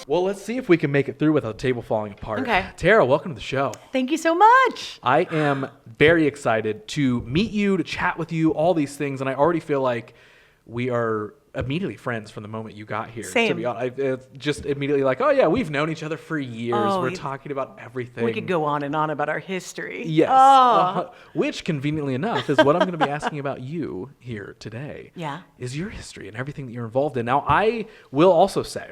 Well, let's see if we can make it through without the table falling apart. Okay. Tara, welcome to the show. Thank you so much. I am very excited to meet you, to chat with you, all these things, and I already feel like we are immediately friends from the moment you got here. Same. To be honest, it's just immediately like, oh yeah, we've known each other for years. Oh, We're talking about everything. We could go on and on about our history. Yes. Oh. Which, conveniently enough, is what I'm going to be asking about you here today. Yeah. Is your history and everything that you're involved in. Now, I will also say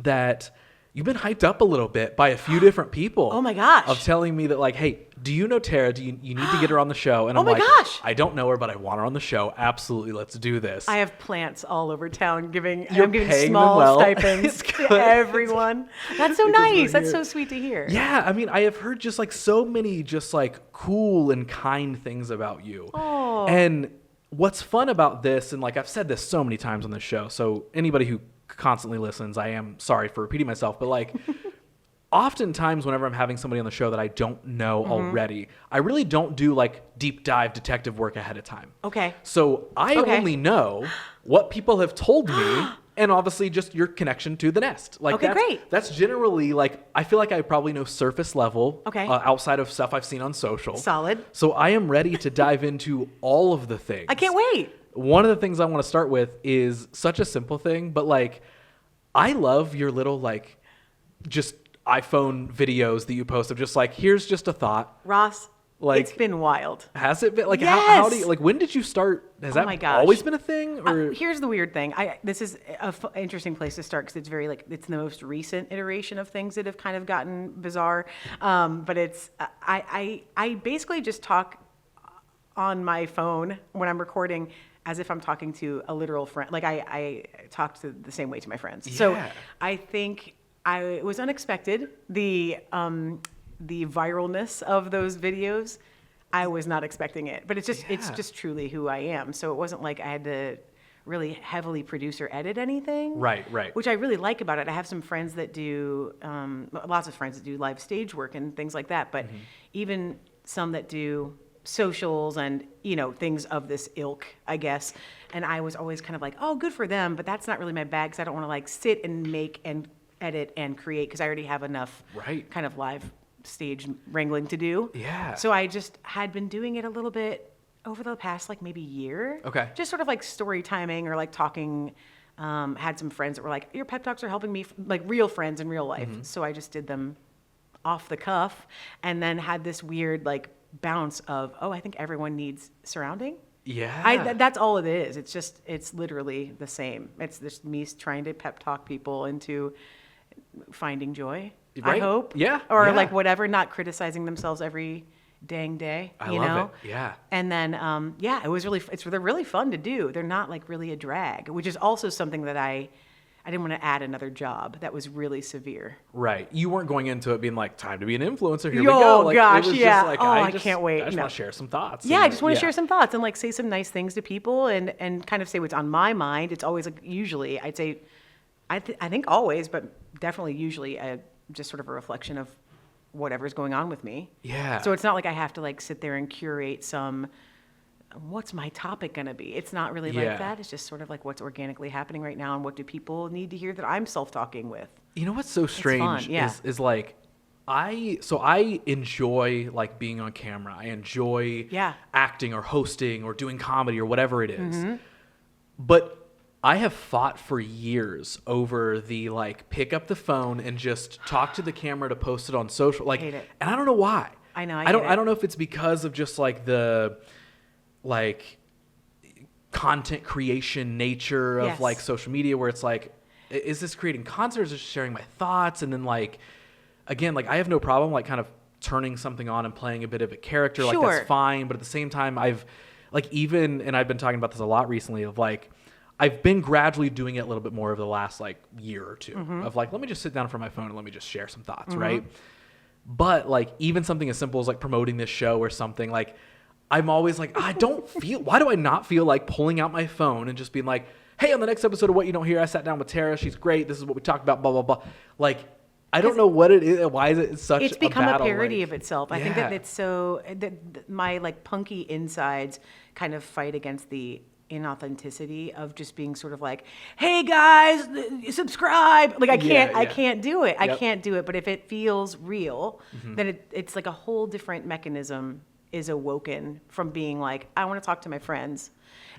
that you've been hyped up a little bit by a few different people. Oh my gosh. Of telling me that, like, hey, do you know Tara? You need to get her on the show. And Oh I'm my like, gosh. I don't know her, but I want her on the show. Absolutely, let's do this. I have plants all over town I'm giving paying small them well. stipends It's to good. everyone. That's so Because we're nice. That's here. so sweet to hear. Yeah, I mean, I have heard just like so many just like cool and kind things about you. Oh. And what's fun about this, and like I've said this so many times on the show, so anybody who constantly listens, I am sorry for repeating myself, but like oftentimes whenever I'm having somebody on the show that I don't know already, I really don't do like deep dive detective work ahead of time. Okay. So I only know what people have told me. And obviously just your connection to the nest. Like Okay, great. That's generally like, I feel like I probably know surface level outside of stuff I've seen on social. Solid. So I am ready to dive into all of the things. I can't wait. One of the things I want to start with is such a simple thing, but like, I love your little like, just iPhone videos that you post of just like, here's just a thought. Ross, Like, it's been wild. Has it been? Like, Yes. how do you, like, when did you start? Has Oh that my gosh. always been a thing? Or Here's the weird thing. This is an interesting place to start because it's very like it's the most recent iteration of things that have kind of gotten bizarre. But it's I basically just talk on my phone when I'm recording as if I'm talking to a literal friend. Like I talk to the same way to my friends. So I think it was unexpected. The viralness of those videos, I was not expecting it, but it's just truly who I am. So it wasn't like I had to really heavily produce or edit anything. Right. Which I really like about it. I have some friends that do, lots of friends that do live stage work and things like that, but even some that do socials and, things of this ilk, I guess. And I was always kind of like, oh, good for them, but that's not really my bag because I don't want to like sit and make and edit and create because I already have enough kind of live stage wrangling to do. Yeah. So I just had been doing it a little bit over the past like maybe year. Okay. Just sort of like story timing or like talking. Had some friends that were like, your pep talks are helping me, like real friends in real life. So I just did them off the cuff and then had this weird like bounce of, oh, I think everyone needs surrounding. Yeah. That's all it is. It's literally the same. It's just me trying to pep talk people into finding joy. Right. I hope. Yeah. Or like whatever, not criticizing themselves every dang day. I love it. Yeah. And then, they're really fun to do. They're not like really a drag, which is also something that I didn't want to add another job that was really severe. Right. You weren't going into it being like, time to be an influencer. Here we Oh, go. Like, gosh, it was yeah. just like, I can't wait. I just No. want to share some thoughts. Yeah, I just want to share some thoughts and like say some nice things to people and kind of say what's on my mind. It's always like, usually I'd say, I think always, but definitely usually just sort of a reflection of whatever's going on with me. Yeah. So it's not like I have to like sit there and curate what's my topic going to be? It's not really like that. It's just sort of like what's organically happening right now and what do people need to hear that I'm self-talking with. You know what's so strange is like, I enjoy like being on camera. I enjoy acting or hosting or doing comedy or whatever it is. But I have fought for years over the like pick up the phone and just talk to the camera to post it on social. Like, hate it. And I don't know why. I know. I don't know if it's because of just like the like content creation nature of like social media where it's like, is this creating content or is this sharing my thoughts? And then like, again, like I have no problem like kind of turning something on and playing a bit of a character. Like that's fine. But at the same time, I've been talking about this a lot recently of like, I've been gradually doing it a little bit more over the last like year or two of like, let me just sit down for my phone and let me just share some thoughts. Right. But like even something as simple as like promoting this show or something, like I'm always like, why do I not feel like pulling out my phone and just being like, hey, on the next episode of What You Don't Hear, I sat down with Tara. She's great. This is what we talked about, blah, blah, blah. Like, I don't know what it is. Why is it such a battle? It's become a parody of itself. I think that Yeah. it's so, my like punky insides kind of fight against the inauthenticity of just being sort of like, hey guys, subscribe. Like I can't do it. I can't do it. But if it feels real, then it's like a whole different mechanism is awoken from being like, I want to talk to my friends.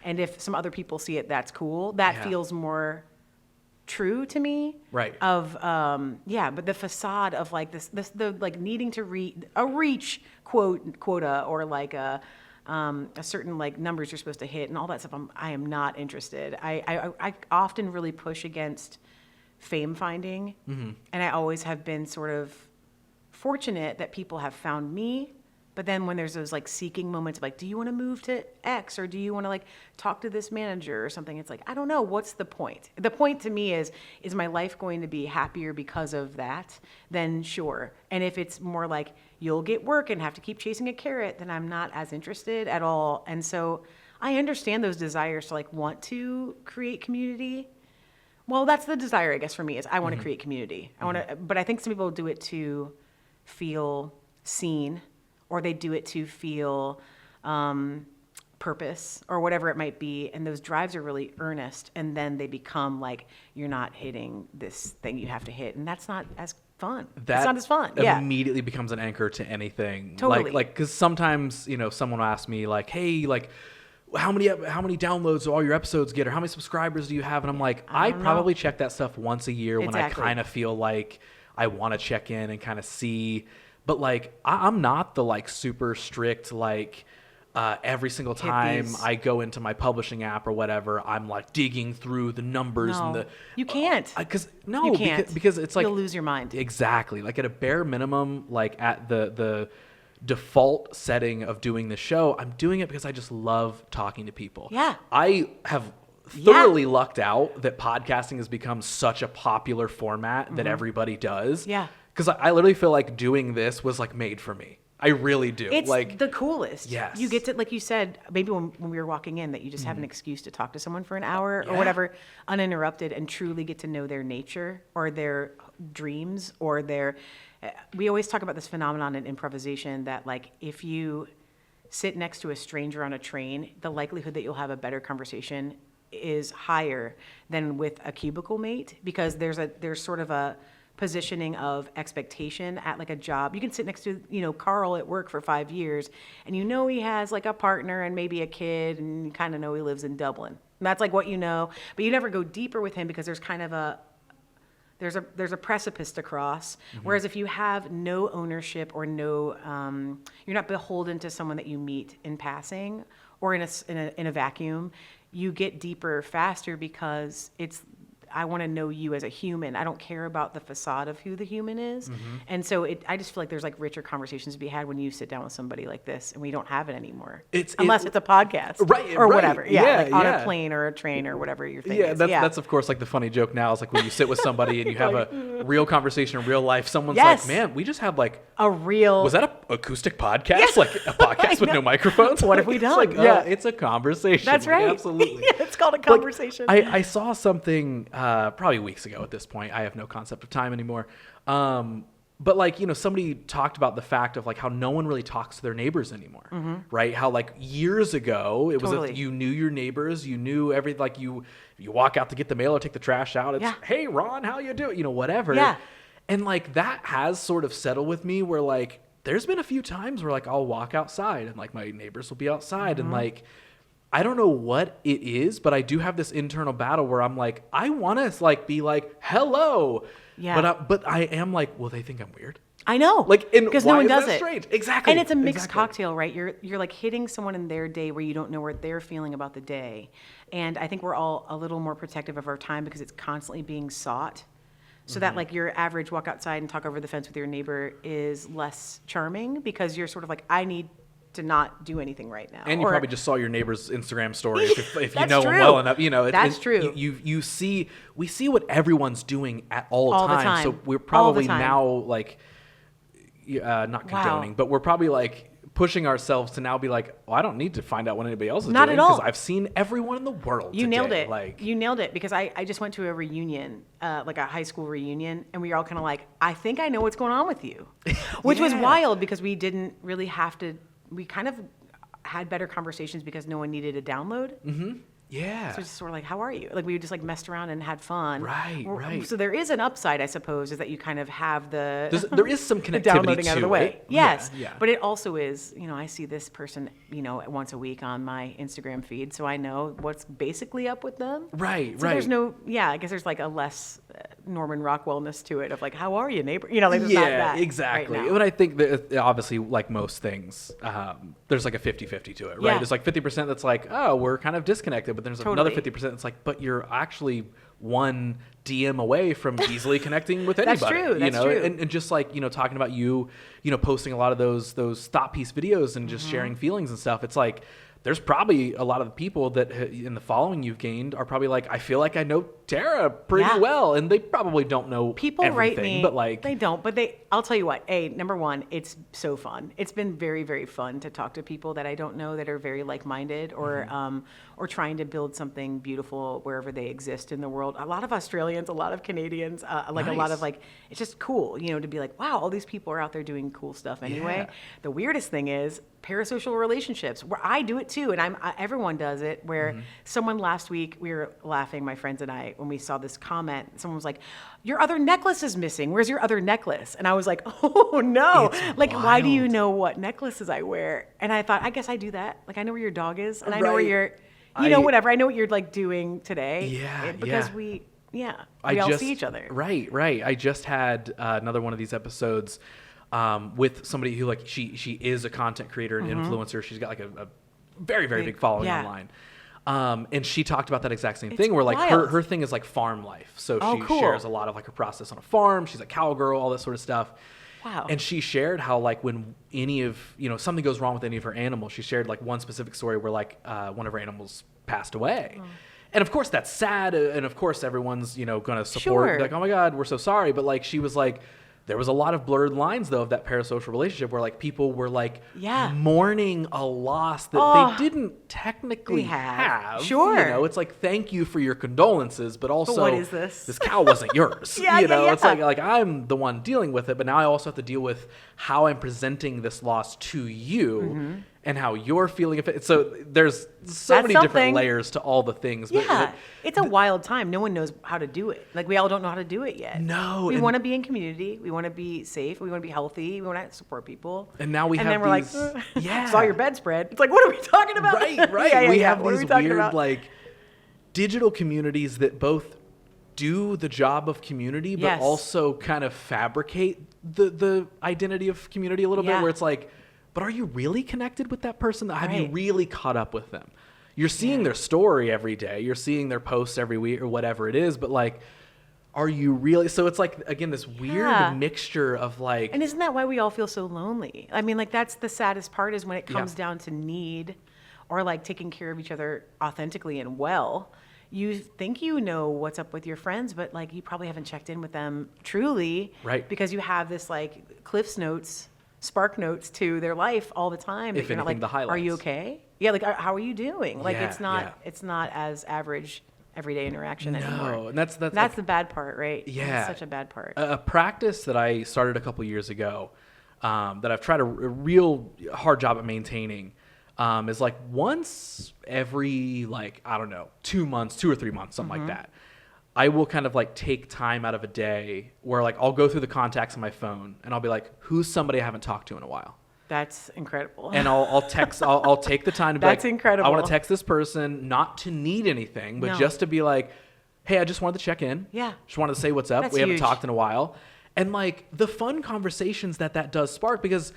And if some other people see it, that's cool. That feels more true to me. Right. Of, but the facade of like the like needing to reach quota or like a certain like numbers you're supposed to hit and all that stuff. I am not interested. I often really push against fame finding, and I always have been sort of fortunate that people have found me. But then when there's those like seeking moments of like, do you want to move to X or do you want to like talk to this manager or something? It's like, I don't know. What's the point? The point to me is my life going to be happier because of that? Then sure. And if it's more like you'll get work and have to keep chasing a carrot, then I'm not as interested at all. And so I understand those desires to like want to create community. Well, that's the desire, I guess, for me is I want to create community. I want to, but I think some people do it to feel seen, or they do it to feel purpose or whatever it might be. And those drives are really earnest. And then they become like, you're not hitting this thing you have to hit. And that's not as fun. That's not as fun. Immediately becomes an anchor to anything. Totally. Like, cause sometimes, someone will ask me like, hey, like, how many downloads do all your episodes get? Or how many subscribers do you have? And I'm like, I probably check that stuff once a year when I kind of feel like I want to check in and kind of see. But like, I'm not the like super strict, like every single time I go into my publishing app or whatever, I'm like digging through the numbers and the. You can't. Because it's like. You'll lose your mind. Exactly. Like at a bare minimum, like at the default setting of doing the show, I'm doing it because I just love talking to people. Yeah. I have thoroughly lucked out that podcasting has become such a popular format that everybody does. Yeah. Because I literally feel like doing this was like made for me. I really do. It's like the coolest. Yes. You get to, like you said, maybe when we were walking in, that you just have an excuse to talk to someone for an hour or whatever, uninterrupted, and truly get to know their nature or their dreams or their. We always talk about this phenomenon in improvisation that like if you sit next to a stranger on a train, the likelihood that you'll have a better conversation is higher than with a cubicle mate, because there's sort of a positioning of expectation at like a job. You can sit next to, Carl at work for 5 years and he has like a partner and maybe a kid and you kind of know he lives in Dublin. And that's like what you know, but you never go deeper with him because there's kind of there's a precipice to cross. Whereas if you have no ownership or no, you're not beholden to someone that you meet in passing or in a vacuum, you get deeper faster because I want to know you as a human. I don't care about the facade of who the human is. And so I just feel like there's like richer conversations to be had when you sit down with somebody like this, and we don't have it anymore. Unless it's a podcast. Right. Or whatever. Yeah. Like on a plane or a train or whatever your thing is. That's of course like the funny joke now is like when you sit with somebody and you have a real conversation in real life, someone's like, man, we just had like was that an acoustic podcast? Yes. Like a podcast with no microphones? What have we done? It's like, it's a conversation. That's right. Like, absolutely. It's called a conversation. Like, I saw something probably weeks ago at this point. I have no concept of time anymore. But like, somebody talked about the fact of like how no one really talks to their neighbors anymore, right? How like years ago it was you knew your neighbors, you knew everything. Like you walk out to get the mail or take the trash out. It's hey Ron, how you doing? Whatever. Yeah. And like that has sort of settled with me where like there's been a few times where like I'll walk outside and like my neighbors will be outside and like I don't know what it is, but I do have this internal battle where I'm like, I want to like be like, hello. Yeah. But I am like, will they think I'm weird? I know. Like, because no one does it. Strange? Exactly. And it's a mixed cocktail, right? You're like hitting someone in their day where you don't know what they're feeling about the day. And I think we're all a little more protective of our time because it's constantly being sought. So that like your average walk outside and talk over the fence with your neighbor is less charming because you're sort of like, I need to not do anything right now. And you probably just saw your neighbor's Instagram story if you know true. them well enough. That's true. We see what everyone's doing at all the time. time. So we're probably now like, not condoning, but we're probably like pushing ourselves to now be like, well, I don't need to find out what anybody else is not doing at all. because I've seen everyone in the world. You nailed it. Like you nailed it because I just went to a reunion, like a high school reunion, and we were all kind of like, I think I know what's going on with you, which was wild because we didn't really have to. We kind of had better conversations because no one needed a download. Yeah. So it's just sort of like, how are you? Like we just like messed around and had fun. Right. So there is an upside, I suppose, is that you kind of have there is some connectivity downloading out of the way. it. Yes. Yeah. But it also is, I see this person, once a week on my Instagram feed, so I know what's basically up with them. Right. There's no, I guess there's like a less Norman Rockwellness to it of like, how are you, neighbor? Like there's not that exactly. right now. But I think that obviously, like most things, there's like a 50-50 to it, right? Yeah. There's like 50% that's like, oh, we're kind of disconnected, but there's another 50% that's like, but you're actually one DM away from easily connecting with anybody. That's true. That's true. And just like, talking about you posting a lot of those thought piece videos and just sharing feelings and stuff. It's like, there's probably a lot of the people that in the following you've gained are probably like, I feel like I know Tara pretty well, and they probably don't know people everything, write me, but like they don't. But I'll tell you what. Number one, it's so fun. It's been very, very fun to talk to people that I don't know that are very like-minded or trying to build something beautiful wherever they exist in the world. A lot of Australians, a lot of Canadians, a lot of like, it's just cool, to be like, wow, all these people are out there doing cool stuff anyway. Yeah. The weirdest thing is parasocial relationships, where I do it too, and everyone does it. Where someone last week, we were laughing, my friends and I, when we saw this comment. Someone was like, "Your other necklace is missing. Where's your other necklace?" And I was like, "Oh no! It's like, wild. Why do you know what necklaces I wear?" And I thought, I guess I do that. Like, I know where your dog is, and I know where you're, whatever. I know what you're like doing today. Yeah, because we all see each other. Right. I just had another one of these episodes with somebody who like she is a content creator and influencer. She's got like a very, very big following online. And she talked about that exact same thing where like her thing is like farm life. So she shares a lot of like her process on a farm. She's a cowgirl, all that sort of stuff. Wow. And she shared how like when any of, something goes wrong with any of her animals, she shared like one specific story where like one of her animals passed away. Oh. And of course that's sad. And of course everyone's, going to support like, oh my God, we're so sorry. But like, she was like, there was a lot of blurred lines though of that parasocial relationship where like people were like mourning a loss that they didn't technically have. Sure. It's like, thank you for your condolences, but also what is this? This cow wasn't yours. It's like I'm the one dealing with it, but now I also have to deal with how I'm presenting this loss to you and how you're feeling it. So there's so many different layers to all the things. But it's a wild time. No one knows how to do it. Like we all don't know how to do it yet. No. We want to be in community. We want to be safe. We want to be healthy. We want to support people. And now we have then we're these, like, saw your bedspread. It's like, what are we talking about? Right. We have these weird like digital communities that both do the job of community, but also kind of fabricate the identity of community a little bit, where it's like, but are you really connected with that person? Have you really caught up with them? You're seeing their story every day. You're seeing their posts every week or whatever it is. But like, are you really? So it's like, again, this weird mixture of like. And isn't that why we all feel so lonely? I mean, like that's the saddest part is when it comes down to need or like taking care of each other authentically and well. You think you know what's up with your friends, but like you probably haven't checked in with them truly. Right. Because you have this like Cliff's Notes, Spark Notes to their life all the time. If anything, like, the highlights. Are you okay? Yeah, like how are you doing? Like it's not as average everyday interaction anymore. No, and that's like, the bad part, right? Yeah, it's such a bad part. A practice that I started a couple years ago, that I've tried a real hard job at maintaining, is like once every 2 months, 2 or 3 months, something like that. I will kind of like take time out of a day where like I'll go through the contacts on my phone and I'll be like, who's somebody I haven't talked to in a while? That's incredible. And I'll text, I'll take the time to be That's incredible. I want to text this person, not to need anything, but just to be like, hey, I just wanted to check in. Yeah. Just wanted to say what's up. That's We haven't huge. talked in a while. And like the fun conversations that does spark, because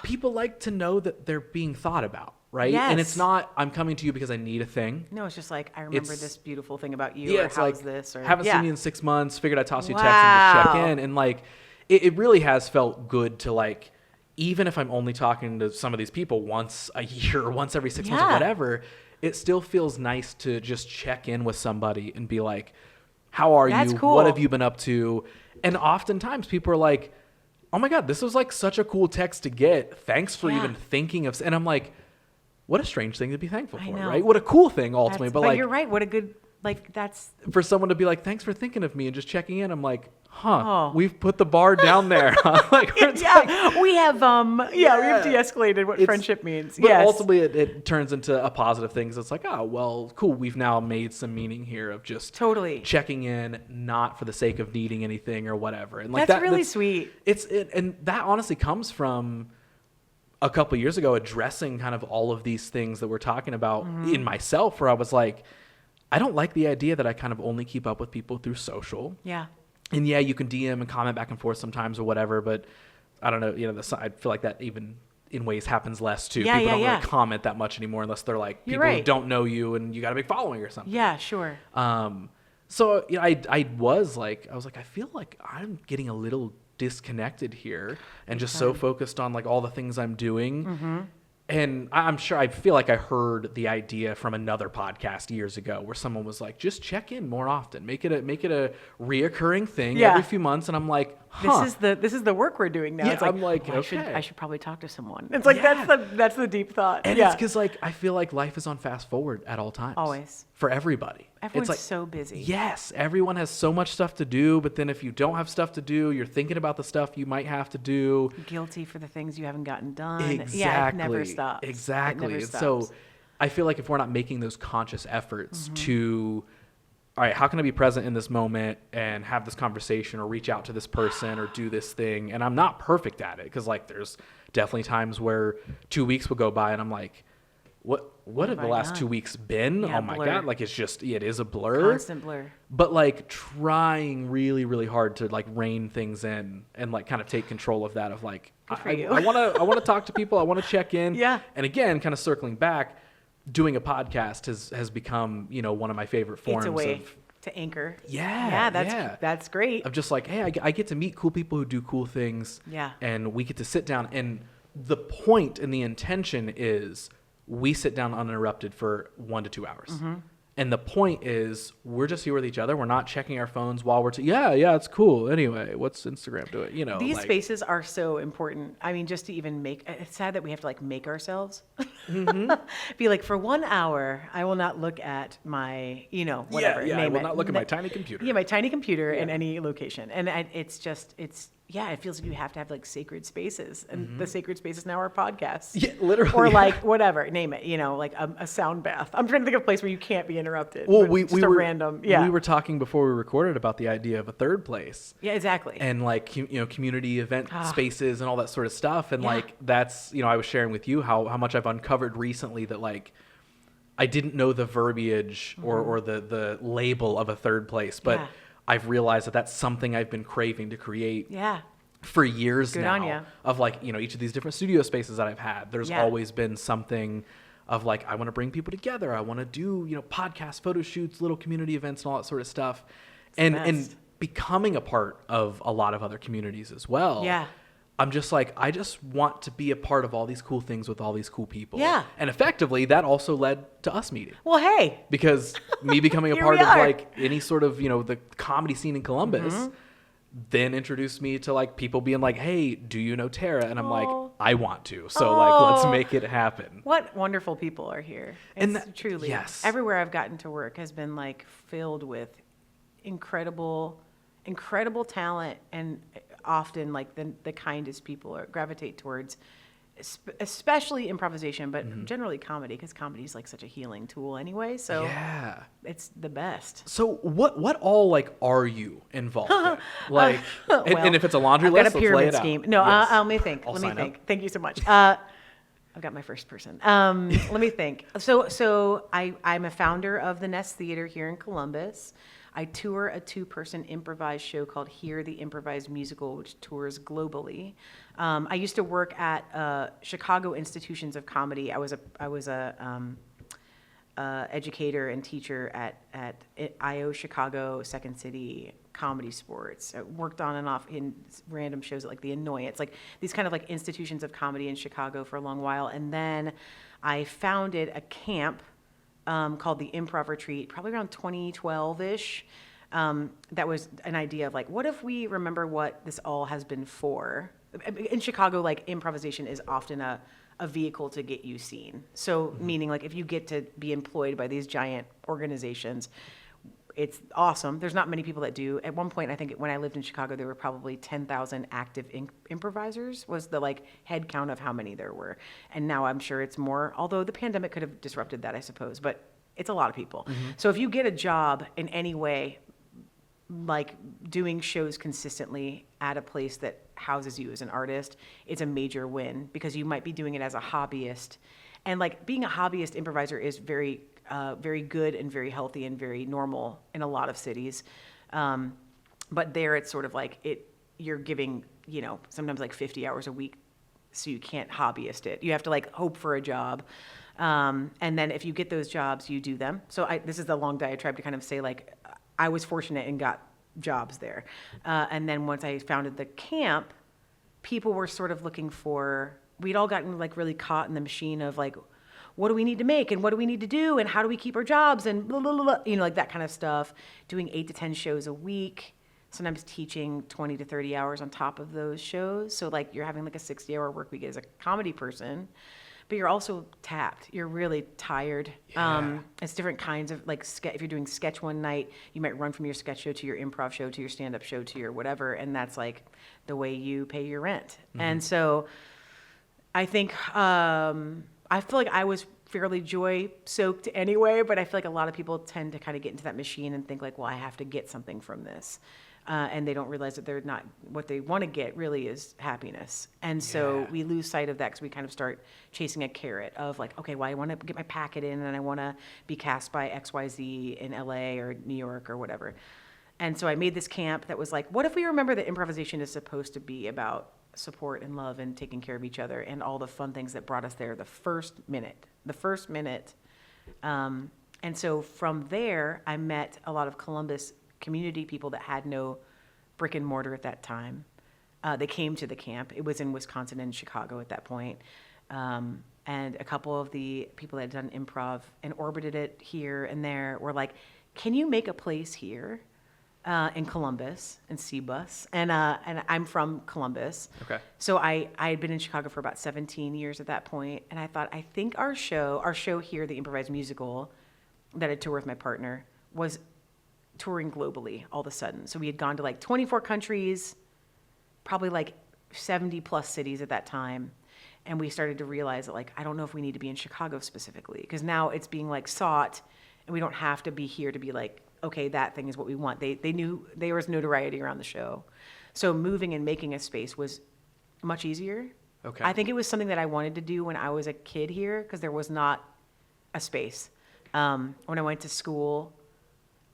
people like to know that they're being thought about. Right? Yes. And it's not, I'm coming to you because I need a thing. No, it's just like, I remember this beautiful thing about you, Yeah, or it's how's like, this, or haven't seen you in 6 months, figured I'd toss you a text and just check in. And like, it really has felt good to like, even if I'm only talking to some of these people once a year or once every 6 months or whatever, it still feels nice to just check in with somebody and be like, how are you? Cool. What have you been up to? And oftentimes people are like, oh my God, this was like such a cool text to get. Thanks for even thinking of, and I'm like, what a strange thing to be thankful for, right? What a cool thing ultimately. But like, you're right. What a good Like that's for someone to be like, thanks for thinking of me and just checking in. I'm like, we've put the bar down there. Like, we have we have de-escalated what friendship means. But ultimately it turns into a positive thing. So it's like, oh, well, cool. We've now made some meaning here of just totally checking in, not for the sake of needing anything or whatever. And like that's really sweet. And that honestly comes from a couple years ago addressing kind of all of these things that we're talking about in myself, where I was like, I don't like the idea that I kind of only keep up with people through social. Yeah. And yeah, you can DM and comment back and forth sometimes or whatever, but I don't know, I feel like that even in ways happens less too. People don't really comment that much anymore unless they're like people who don't know you and you got a big following or something. Yeah, sure. So I was like, I feel like I'm getting a little disconnected here and just so focused on like all the things I'm doing. And I'm sure, I feel like I heard the idea from another podcast years ago where someone was like, just check in more often, make it a reoccurring thing every few months. And I'm like, this is the work we're doing now. Yeah, it's like, I'm like, I should probably talk to someone. It's like, that's the deep thought. And it's because like, I feel like life is on fast forward at all times. Always. For everybody. Everyone's like, so busy. Yes. Everyone has so much stuff to do, but then if you don't have stuff to do, you're thinking about the stuff you might have to do. Guilty for the things you haven't gotten done. Exactly. Yeah, it never stops. Exactly. It never And stops. so I feel like if we're not making those conscious efforts to, all right, how can I be present in this moment and have this conversation or reach out to this person or do this thing? And I'm not perfect at it because like there's definitely times where 2 weeks will go by and I'm like, what have the last 2 weeks been? Yeah, oh my blur. God. Like it is a blur. Constant blur. But like trying really, really hard to like rein things in and like kind of take control of that of like, I want to talk to people. I want to check in. Yeah. And again, kind of circling back, doing a podcast has become, one of my favorite forms It's a way of to anchor. Yeah. That's great. Of just like, hey, I get to meet cool people who do cool things. Yeah. And we get to sit down, and the point and the intention is we sit down uninterrupted for 1 to 2 hours. And the point is we're just here with each other. We're not checking our phones while we're it's cool. Anyway, what's Instagram doing? These spaces are so important. I mean, just to even it's sad that we have to like make ourselves be like, for 1 hour, I will not look at my, whatever. I will not look at my tiny computer. Yeah, my tiny computer in any location. And it feels like you have to have like sacred spaces, and the sacred spaces now are podcasts. Yeah, literally. Or like whatever, name it, like a sound bath. I'm trying to think of a place where you can't be interrupted. Well, we were talking before we recorded about the idea of a third place. Yeah, exactly. And like, community event spaces and all that sort of stuff. And like, that's, I was sharing with you how much I've uncovered recently that like, I didn't know the verbiage or the label of a third place, but I've realized that that's something I've been craving to create for years now. On ya. Of like, each of these different studio spaces that I've had, there's always been something of like, I want to bring people together. I want to do, podcasts, photo shoots, little community events and all that sort of stuff. And becoming a part of a lot of other communities as well. Yeah. I'm just like, I just want to be a part of all these cool things with all these cool people. Yeah. And effectively, that also led to us meeting. Well, hey. Because me becoming a part of like any sort of, the comedy scene in Columbus then introduced me to like people being like, hey, do you know Tara? And I'm like, I want to. So like, let's make it happen. What wonderful people are here. And truly, everywhere I've gotten to work has been like filled with incredible talent, and often like the kindest people gravitate towards, especially improvisation, but generally comedy, because comedy is like such a healing tool anyway. So it's the best. So what all like are you involved in? Like, and if it's a laundry list, I've got a pyramid let's lay it scheme. out. No, Yes. let me think. I'll sign up. Thank you so much. I've got my first person. Let me think. So I'm a founder of the Nest Theater here in Columbus. I tour a 2-person improvised show called Here, the Improvised Musical, which tours globally. I used to work at Chicago Institutions of Comedy. I was a educator and teacher at IO Chicago, Second City, Comedy Sports. I worked on and off in random shows at like The Annoyance, like these kind of like institutions of comedy in Chicago for a long while. And then I founded a camp called the Improv Retreat, probably around 2012-ish. That was an idea of like, what if we remember what this all has been for? In Chicago, like improvisation is often a vehicle to get you seen. So meaning like if you get to be employed by these giant organizations, it's awesome. There's not many people that do. At one point, I think when I lived in Chicago, there were probably 10,000 active improvisers was the like head count of how many there were. And now I'm sure it's more, although the pandemic could have disrupted that, I suppose, but it's a lot of people. So if you get a job in any way, like doing shows consistently at a place that houses you as an artist, it's a major win because you might be doing it as a hobbyist. And like being a hobbyist improviser is very good and very healthy and very normal in a lot of cities. But there it's sort of like you're giving, sometimes like 50 hours a week, so you can't hobbyist it. You have to like hope for a job. And then if you get those jobs, you do them. So this is the long diatribe to kind of say like, I was fortunate and got jobs there. And then once I founded the camp, people were sort of looking for, we'd all gotten like really caught in the machine of like, what do we need to make and what do we need to do and how do we keep our jobs and blah, blah, blah, like that kind of stuff. Doing 8 to 10 shows a week, sometimes teaching 20 to 30 hours on top of those shows. So like you're having like a 60-hour work week as a comedy person, but you're also tapped. You're really tired. Yeah. It's different kinds of like, if you're doing sketch one night, you might run from your sketch show to your improv show to your stand-up show to your whatever, and that's like the way you pay your rent. And so I think, I feel like I was fairly joy-soaked anyway, but I feel like a lot of people tend to kind of get into that machine and think like, well, I have to get something from this. And they don't realize that they're not, what they want to get really is happiness. And so we lose sight of that because we kind of start chasing a carrot of like, okay, well, I want to get my packet in and I want to be cast by XYZ in LA or New York or whatever. And so I made this camp that was like, what if we remember that improvisation is supposed to be about support and love and taking care of each other and all the fun things that brought us there the first minute. And so from there, I met a lot of Columbus community people that had no brick and mortar at that time. They came to the camp. It was in Wisconsin and Chicago at that point. And a couple of the people that had done improv and orbited it here and there were like, can you make a place here in Columbus and C-Bus? And I'm from Columbus. Okay. So I had been in Chicago for about 17 years at that point. And I thought, I think our show here, the Improvised musical that I toured with my partner, was touring globally all of a sudden. So we had gone to like 24 countries, probably like 70 plus cities at that time. And we started to realize that like, I don't know if we need to be in Chicago specifically, because now it's being like sought and we don't have to be here to be like, okay, that thing is what we want. They knew there was notoriety around the show. So moving and making a space was much easier. Okay. I think it was something that I wanted to do when I was a kid here because there was not a space. When I went to school,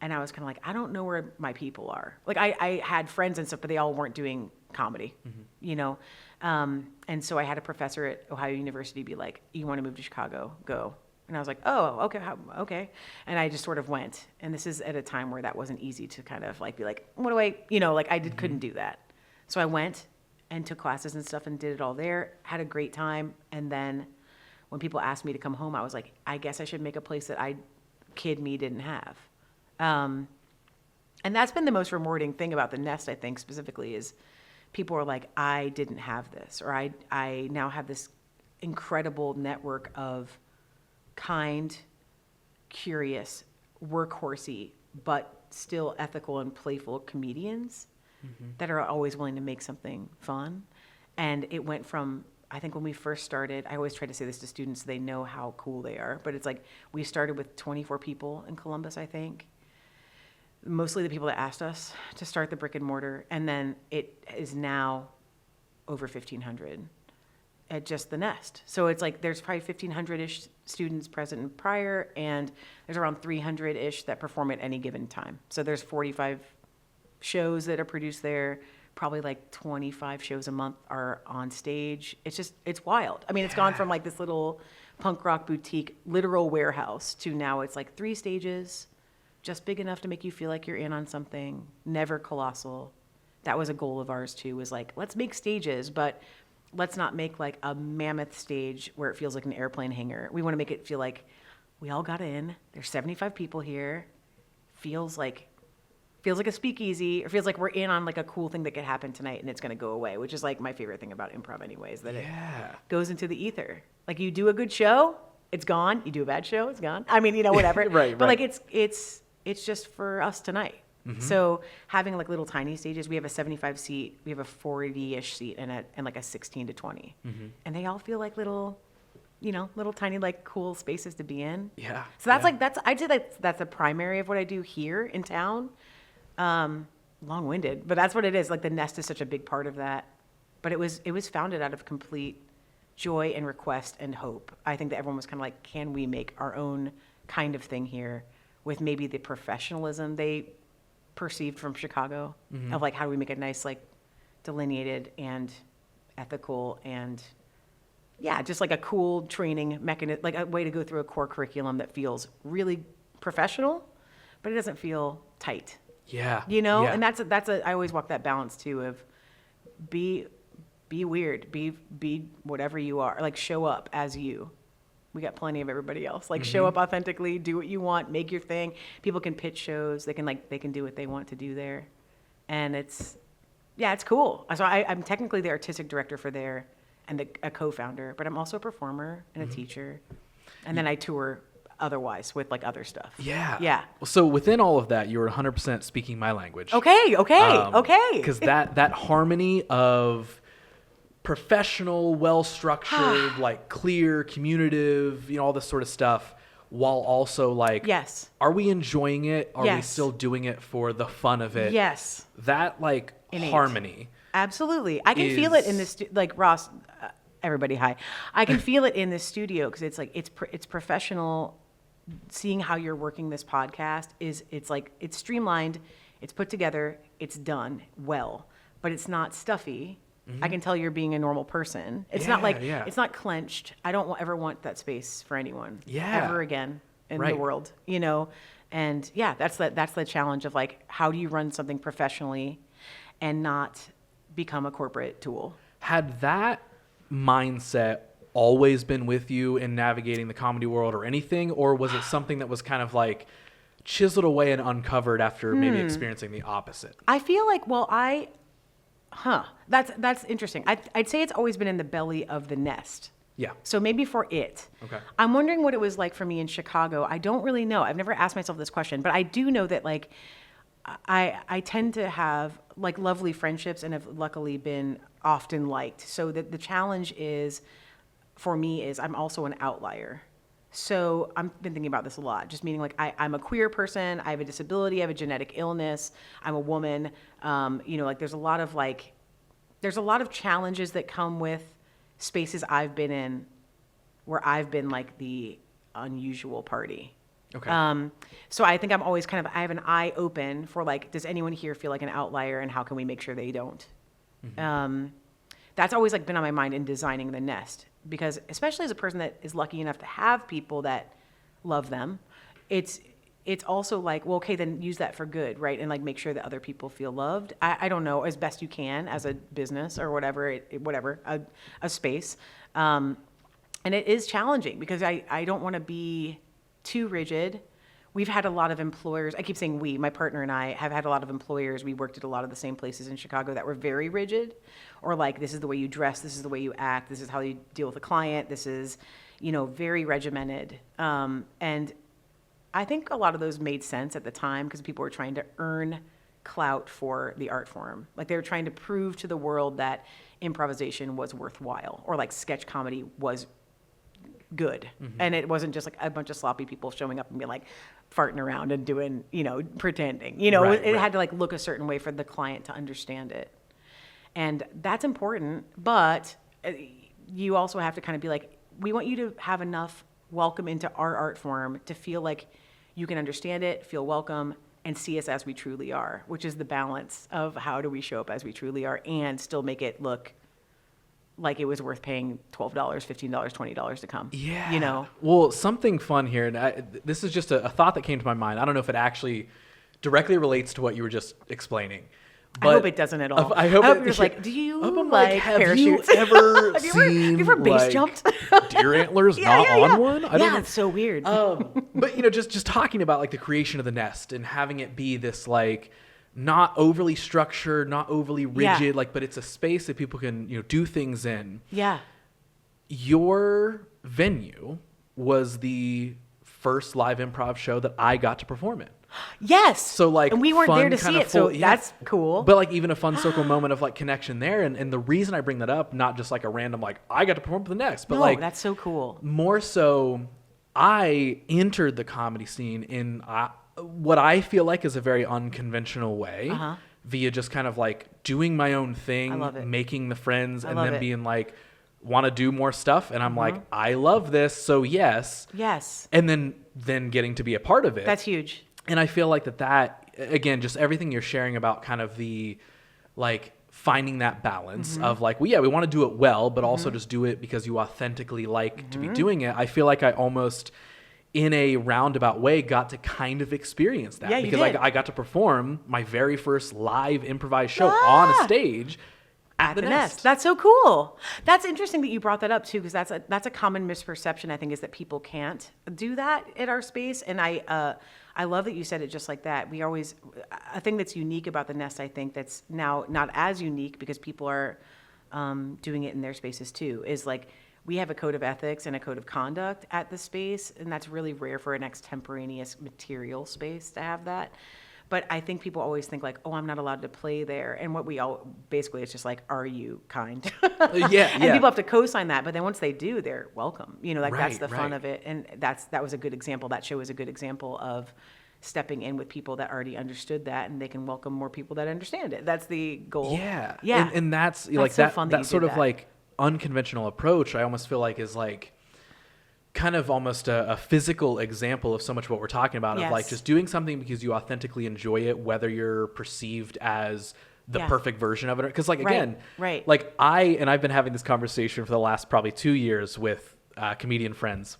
and I was kind of like, I don't know where my people are. Like I had friends and stuff, but they all weren't doing comedy, And so I had a professor at Ohio University be like, you want to move to Chicago? Go. And I was like, oh, okay, okay. And I just sort of went. And this is at a time where that wasn't easy to kind of like be like, what do I, couldn't do that. So I went and took classes and stuff and did it all there, had a great time. And then when people asked me to come home, I was like, I guess I should make a place that kid me didn't have. And that's been the most rewarding thing about the Nest, I think, specifically, is people are like, I didn't have this, or I now have this incredible network of kind, curious, workhorsey, but still ethical and playful comedians that are always willing to make something fun. And it went from, I think when we first started, I always try to say this to students so they know how cool they are, but it's like we started with 24 people in Columbus, I think. Mostly the people that asked us to start the brick and mortar, and then it is now over 1,500 at just the Nest. So it's like there's probably 1,500-ish students present and prior, and there's around 300-ish that perform at any given time. So there's 45 shows that are produced there. Probably like 25 shows a month are on stage. It's wild. I mean, it's gone from like this little punk rock boutique, literal warehouse, to now it's like 3 stages, just big enough to make you feel like you're in on something, never colossal. That was a goal of ours too, was like, let's make stages, but let's not make like a mammoth stage where it feels like an airplane hangar. We want to make it feel like we all got in, there's 75 people here, feels like a speakeasy, or feels like we're in on like a cool thing that could happen tonight and it's going to go away, which is like my favorite thing about improv anyways, that it goes into the ether. Like you do a good show, it's gone. You do a bad show, it's gone. I mean, whatever. Right. But like it's it's just for us tonight. So having like little tiny stages, we have a 75 seat, we have a 40-ish seat, and like a 16 to 20. And they all feel like little, little tiny, like cool spaces to be in. Yeah. So I'd say that's the primary of what I do here in town. Long-winded, but that's what it is. Like the nest is such a big part of that. But it was founded out of complete joy and request and hope. I think that everyone was kind of like, can we make our own kind of thing here with maybe the professionalism they perceived from Chicago of like, how do we make it nice, like delineated and ethical and just like a cool training mechanism, like a way to go through a core curriculum that feels really professional, but it doesn't feel tight. Yeah. And I always walk that balance too of be weird, be whatever you are, like show up as you. We got plenty of everybody else. Like show up authentically, do what you want, make your thing. People can pitch shows. They can do what they want to do there. And it's cool. So I'm technically the artistic director for there and a co-founder, but I'm also a performer and a teacher. And then I tour otherwise with like other stuff. Yeah. Well, so within all of that, you were 100% speaking my language. Okay. Because that harmony of professional, well-structured, like clear, communicative, all this sort of stuff, while also like, are we enjoying it? Are we still doing it for the fun of it? Yes. That like innate harmony. Absolutely. I can feel it in this, like Ross, everybody, hi. I can feel it in this studio because it's like, it's professional. Seeing how you're working this podcast it's like, it's streamlined, it's put together, it's done well, but it's not stuffy. I can tell you're being a normal person. It's not like, it's not clenched. I don't ever want that space for anyone ever again in the world, And that's the challenge of like, how do you run something professionally and not become a corporate tool? Had that mindset always been with you in navigating the comedy world or anything, or was it something that was kind of like chiseled away and uncovered after maybe experiencing the opposite? I feel like, that's interesting. I'd say it's always been in the belly of the nest. Yeah. So maybe for it. Okay. I'm wondering what it was like for me in Chicago. I don't really know. I've never asked myself this question, but I do know that like I tend to have like lovely friendships and have luckily been often liked. So that the challenge for me is I'm also an outlier. So I've been thinking about this a lot, just meaning like I'm a queer person, I have a disability, I have a genetic illness, I'm a woman. Like there's a lot of challenges that come with spaces I've been in where I've been like the unusual party. Okay. So I think I'm always I have an eye open for like, does anyone here feel like an outlier and how can we make sure they don't? That's always like been on my mind in designing the nest. Because especially as a person that is lucky enough to have people that love them, it's also like, well, okay, then use that for good, right? And like make sure that other people feel loved. I don't know, as best you can as a business or whatever, a space. And it is challenging because I don't want to be too rigid. We've had a lot of employers, I keep saying we, my partner and I have had a lot of employers, we worked at a lot of the same places in Chicago that were very rigid, or like, this is the way you dress, this is the way you act, this is how you deal with a client, this is, very regimented. And I think a lot of those made sense at the time because people were trying to earn clout for the art form. Like they were trying to prove to the world that improvisation was worthwhile, or like sketch comedy was good. And it wasn't just like a bunch of sloppy people showing up and being like farting around and doing, pretending, it had to like look a certain way for the client to understand it. And that's important, but you also have to kind of be like, we want you to have enough welcome into our art form to feel like you can understand it, feel welcome, and see us as we truly are, which is the balance of how do we show up as we truly are and still make it look like it was worth paying $12, $15, $20 to come. Yeah. Well, something fun here, and this is just a thought that came to my mind. I don't know if it actually directly relates to what you were just explaining. But I hope it doesn't at all. I hope you're just like, do you like have parachutes? You ever have seen you ever base jumped? Deer antlers on one? It's so weird. But just talking about like the creation of the nest and having it be this like not overly structured, not overly rigid, but it's a space that people can do things in. Yeah. Your venue was the first live improv show that I got to perform in. Yes. So like, and we weren't fun, there to see it, so that's cool. But like even a fun circle moment of like connection there. And the reason I bring that up, not just like a random, like I got to perform for the next, but like that's so cool. More so, I entered the comedy scene in what I feel like is a very unconventional way via just kind of like doing my own thing, making the friends, and then being like, want to do more stuff. And I'm like, I love this. So yes. And then getting to be a part of it. That's huge. And I feel like that again, just everything you're sharing about kind of the like finding that balance of like, well, yeah, we want to do it well, but also just do it because you authentically like to be doing it. I feel like I almost in a roundabout way got to kind of experience that because I got to perform my very first live improvised show on a stage at the Nest. That's so cool. That's interesting that you brought that up too, because that's a common misperception I think is that people can't do that at our space. And I love that you said it just like that. A thing that's unique about the Nest, I think that's now not as unique because people are doing it in their spaces too, is like we have a code of ethics and a code of conduct at the space, and that's really rare for an extemporaneous material space to have that. But I think people always think like, oh, I'm not allowed to play there. And what we all, basically, it's just like, are you kind? And people have to co-sign that. But then once they do, they're welcome. That's the fun of it. And that was a good example. That show was a good example of stepping in with people that already understood that, and they can welcome more people that understand it. That's the goal. Yeah. And that's like so that sort of like unconventional approach, I almost feel like is like, kind of almost a physical example of so much what we're talking about of like just doing something because you authentically enjoy it, whether you're perceived as the perfect version of it. Because like, again, like I've been having this conversation for the last probably 2 years with comedian friends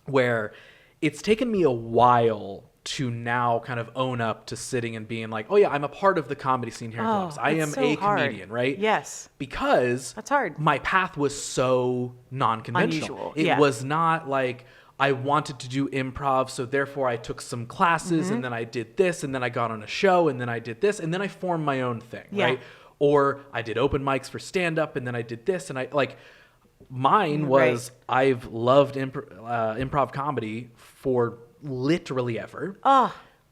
where it's taken me a while to now kind of own up to sitting and being like, oh yeah, I'm a part of the comedy scene here in Columbus. I am a comedian, right? Yes. Because that's hard. My path was so non-conventional. It was not like I wanted to do improv, so therefore I took some classes and then I did this and then I got on a show and then I did this and then I formed my own thing, right? Or I did open mics for stand-up and then I did this and I like mine was I've loved improv comedy for literally ever.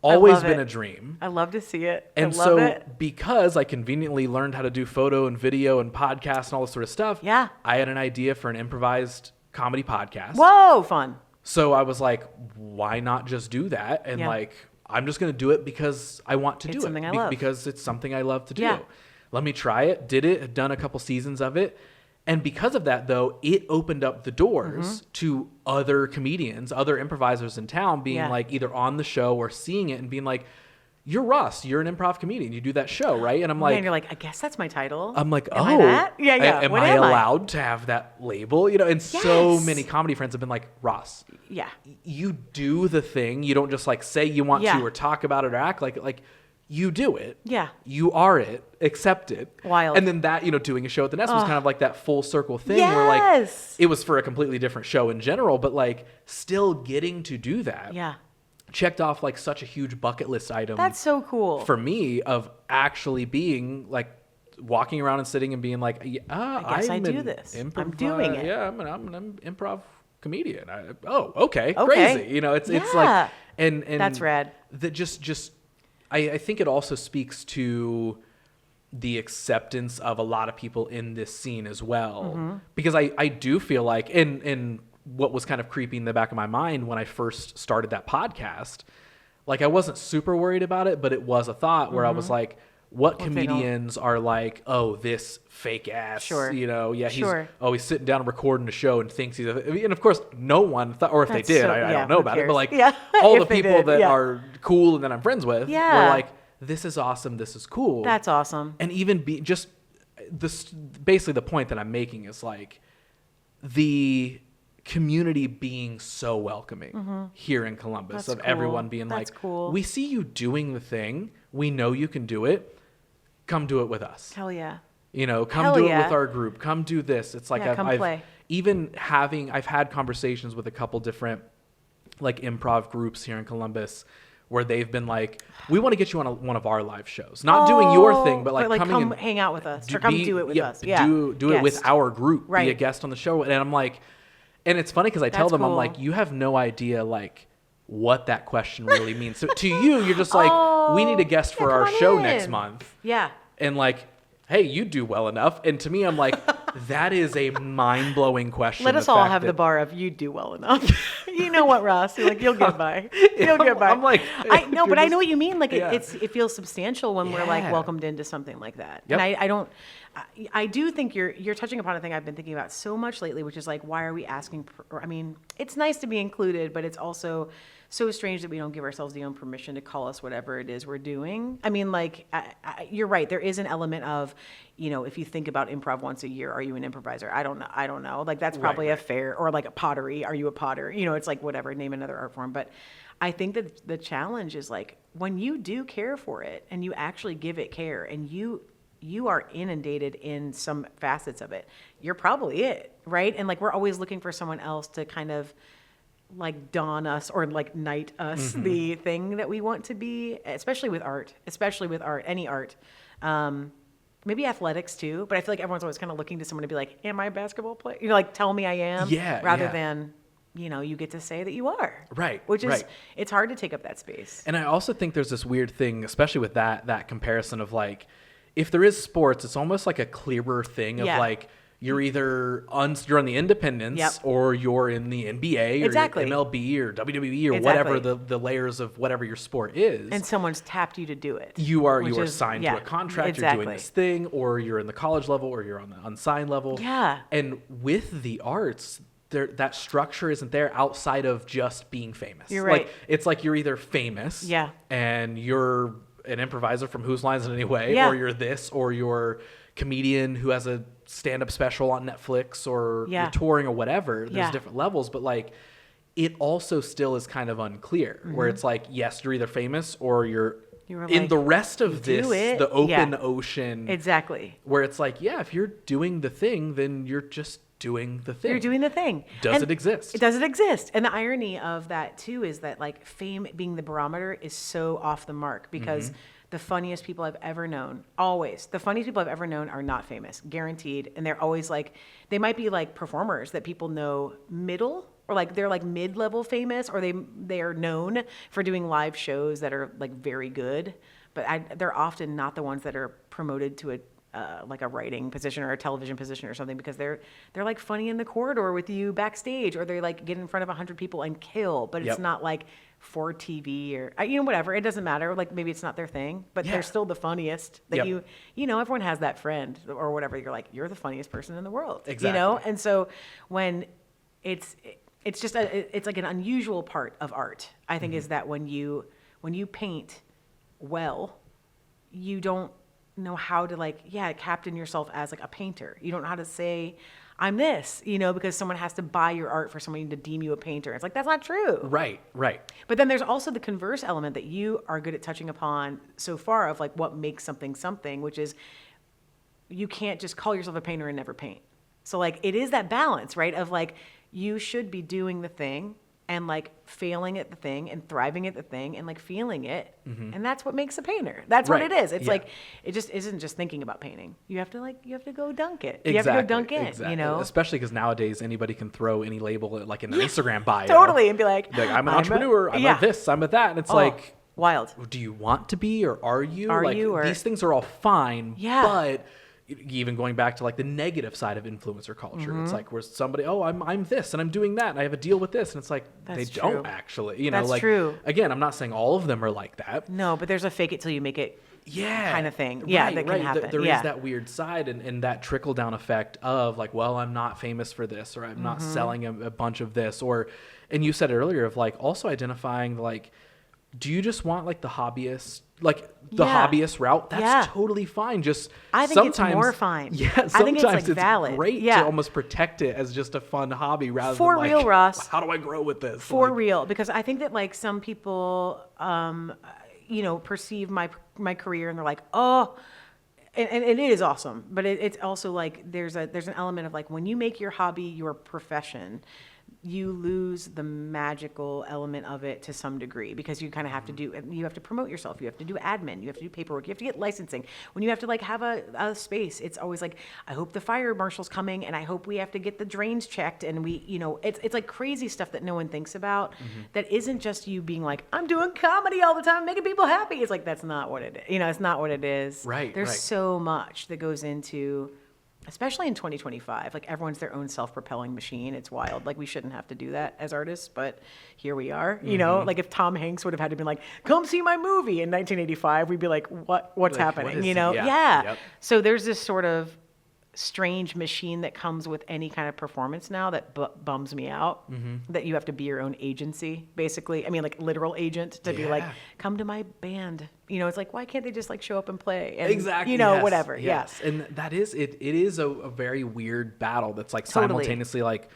Always been a dream. I love to see it. And so because I conveniently learned how to do photo and video and podcast and all this sort of stuff, I had an idea for an improvised comedy podcast. Whoa, fun. So I was like, why not just do that? And like, I'm just going to do it because I want to do it. Something I love. Because it's something I love to do. Let me try it. Did it. Had done a couple seasons of it. And because of that, though, it opened up the doors to other comedians, other improvisers in town being like either on the show or seeing it and being like, you're Russ, you're an improv comedian. You do that show, right? And I'm like... and you're like, I guess that's my title. I'm like, am I that? Am I allowed to have that label? And so many comedy friends have been like, Ross, you do the thing. You don't just like say you want to or talk about it or act like you do it. Yeah. You are it. Accept it. Wild. And then that, doing a show at the Nest was kind of like that full circle thing where like it was for a completely different show in general, but like still getting to do that. Yeah. Checked off like such a huge bucket list item. That's so cool. For me of actually being like walking around and sitting and being like, I guess I do this. I'm doing it. Yeah, I'm an improv comedian. Okay. Crazy. It's like, and that's rad. That just I think it also speaks to the acceptance of a lot of people in this scene as well. Because I do feel like, and what was kind of creeping in the back of my mind when I first started that podcast, like I wasn't super worried about it, but it was a thought where I was like, what comedians are like, oh, this fake ass, he's sitting down and recording a show and thinks he's and of course no one thought, or if they did, I don't know about it, but like all the people that are cool and that I'm friends with were like, this is awesome, this is cool. That's awesome. And even basically the point that I'm making is like the community being so welcoming here in Columbus. That's of cool. Everyone being that's like, cool. We see you doing the thing. We know you can do it. Come do it with us. Hell yeah. Come do it with our group. Come do this. It's like come play. I've had conversations with a couple different like improv groups here in Columbus where they've been like, we want to get you on one of our live shows. Not doing your thing, but like come hang out with us or come do it with us. Yeah. Do it with our group. Be a guest on the show. And I'm like, and it's funny because I tell them, cool. I'm like, you have no idea like what that question really means. So to you, you're just like, we need a guest for our show next month. Yeah. And like, hey, you do well enough. And to me, I'm like, that is a mind-blowing question. Let us all have the bar of you do well enough. You know what, Ross? You're like, you'll get by. You'll get by. I'm like, I know, but just, I know what you mean. Like yeah. it feels substantial when we're like welcomed into something like that. Yep. And I do think you're touching upon a thing I've been thinking about so much lately, which is like, why are we asking? I mean, it's nice to be included, but it's also so strange that we don't give ourselves the own permission to call us whatever it is we're doing. I mean, like, you're right. There is an element of, if you think about improv once a year, are you an improviser? I don't know. Like, that's probably a fair, or like a pottery. Are you a potter? It's like whatever, name another art form. But I think that the challenge is like, when you do care for it and you actually give it care and you are inundated in some facets of it, you're probably it, right? And like, we're always looking for someone else to kind of like don us or like knight us the thing that we want to be, especially with art, any art. Maybe athletics too, but I feel like everyone's always kind of looking to someone to be like, am I a basketball player? Like, tell me I am, rather than, you get to say that you are. Right. Which is, it's hard to take up that space. And I also think there's this weird thing, especially with that comparison of like, if there is sports, it's almost like a clearer thing of like, you're either you're on the independents or you're in the NBA or MLB or WWE or whatever the layers of whatever your sport is. And someone's tapped you to do it. You are signed to a contract, you're doing this thing, or you're in the college level or you're on the unsigned level. Yeah. And with the arts, that structure isn't there outside of just being famous. You're right. Like, it's like you're either famous and you're an improviser from Whose Lines It Anyway, or you're this, or you're comedian who has a stand-up special on Netflix, or you're touring or whatever. There's different levels, but like, it also still is kind of unclear where it's like, yes, you're either famous or you're in like, the rest of this, the open ocean. Exactly. Where it's like, if you're doing the thing, then you're just doing the thing. You're doing the thing. Does it exist? Does it exist? And the irony of that too is that like fame being the barometer is so off the mark, because the funniest people I've ever known, the funniest people I've ever known are not famous, guaranteed. And they're always like, they might be like performers that people know middle, or like they're like mid-level famous, or they are known for doing live shows that are like very good. But they're often not the ones that are promoted to like a writing position or a television position or something, because they're like funny in the corridor with you backstage, or they like get in front of 100 people and kill, but it's not like for TV or whatever. It doesn't matter. Like, maybe it's not their thing, but they're still the funniest. That everyone has that friend or whatever. You're like, you're the funniest person in the world. Exactly. And so when it's just it's like an unusual part of art, I think, is that when you paint well, you don't know how to captain yourself as like a painter. You don't know how to say I'm this, because someone has to buy your art for somebody to deem you a painter. It's like, that's not true. Right. But then there's also the converse element that you are good at touching upon so far, of like what makes something, which is you can't just call yourself a painter and never paint. So like, it is that balance, right? Of like, you should be doing the thing and like failing at the thing and thriving at the thing and like feeling it. And that's what makes a painter. That's what it is. It's like, it just isn't just thinking about painting. You have to go dunk it. You have to go dunk in, Especially because nowadays anybody can throw any label like in an Instagram bio. Totally. And be like, I'm an entrepreneur. I'm a this, I'm a that. And it's like, wild. Do you want to be, or are you? Or these things are all fine. But even going back to like the negative side of influencer culture, it's like where somebody, I'm this and I'm doing that and I have a deal with this, and it's like, they don't actually, That's true. Again, I'm not saying all of them are like that. No, but there's a fake it till you make it kind of thing. That can happen. There is that weird side and that trickle down effect of like, well, I'm not famous for this, or I'm not selling a bunch of this, and you said it earlier of like also identifying like, do you just want like the hobbyist, hobbyist route? That's totally fine. Just I think sometimes it's more fine. Sometimes I think it's valid. Great to almost protect it as just a fun hobby rather than like, real, Ross. How do I grow with this? For real, because I think that like some people, perceive my career and they're like, oh. And it is awesome, but it's also like there's an element of like, when you make your hobby your profession, you lose the magical element of it to some degree, because you kind of have to you have to promote yourself, you have to do admin, you have to do paperwork, you have to get licensing. When you have to like have a space, it's always like, I hope the fire marshal's coming, and I hope we have to get the drains checked, and we, it's like crazy stuff that no one thinks about. That isn't just you being like, I'm doing comedy all the time, making people happy. It's like, that's not what it is. It's not what it is. Right. There's so much that goes into, especially in 2025, like everyone's their own self-propelling machine. It's wild. Like, we shouldn't have to do that as artists, but here we are. Like if Tom Hanks would have had to be like, come see my movie in 1985, we'd be like, what's like, happening? What is Yeah. Yep. So there's this sort of strange machine that comes with any kind of performance now that bums me out, that you have to be your own agency, basically. I mean, like literal agent to be like, come to my band. It's like, why can't they just like show up and play? And, exactly. Whatever. Yes. Yeah. And that is, it is a very weird battle that's like Totally. simultaneously like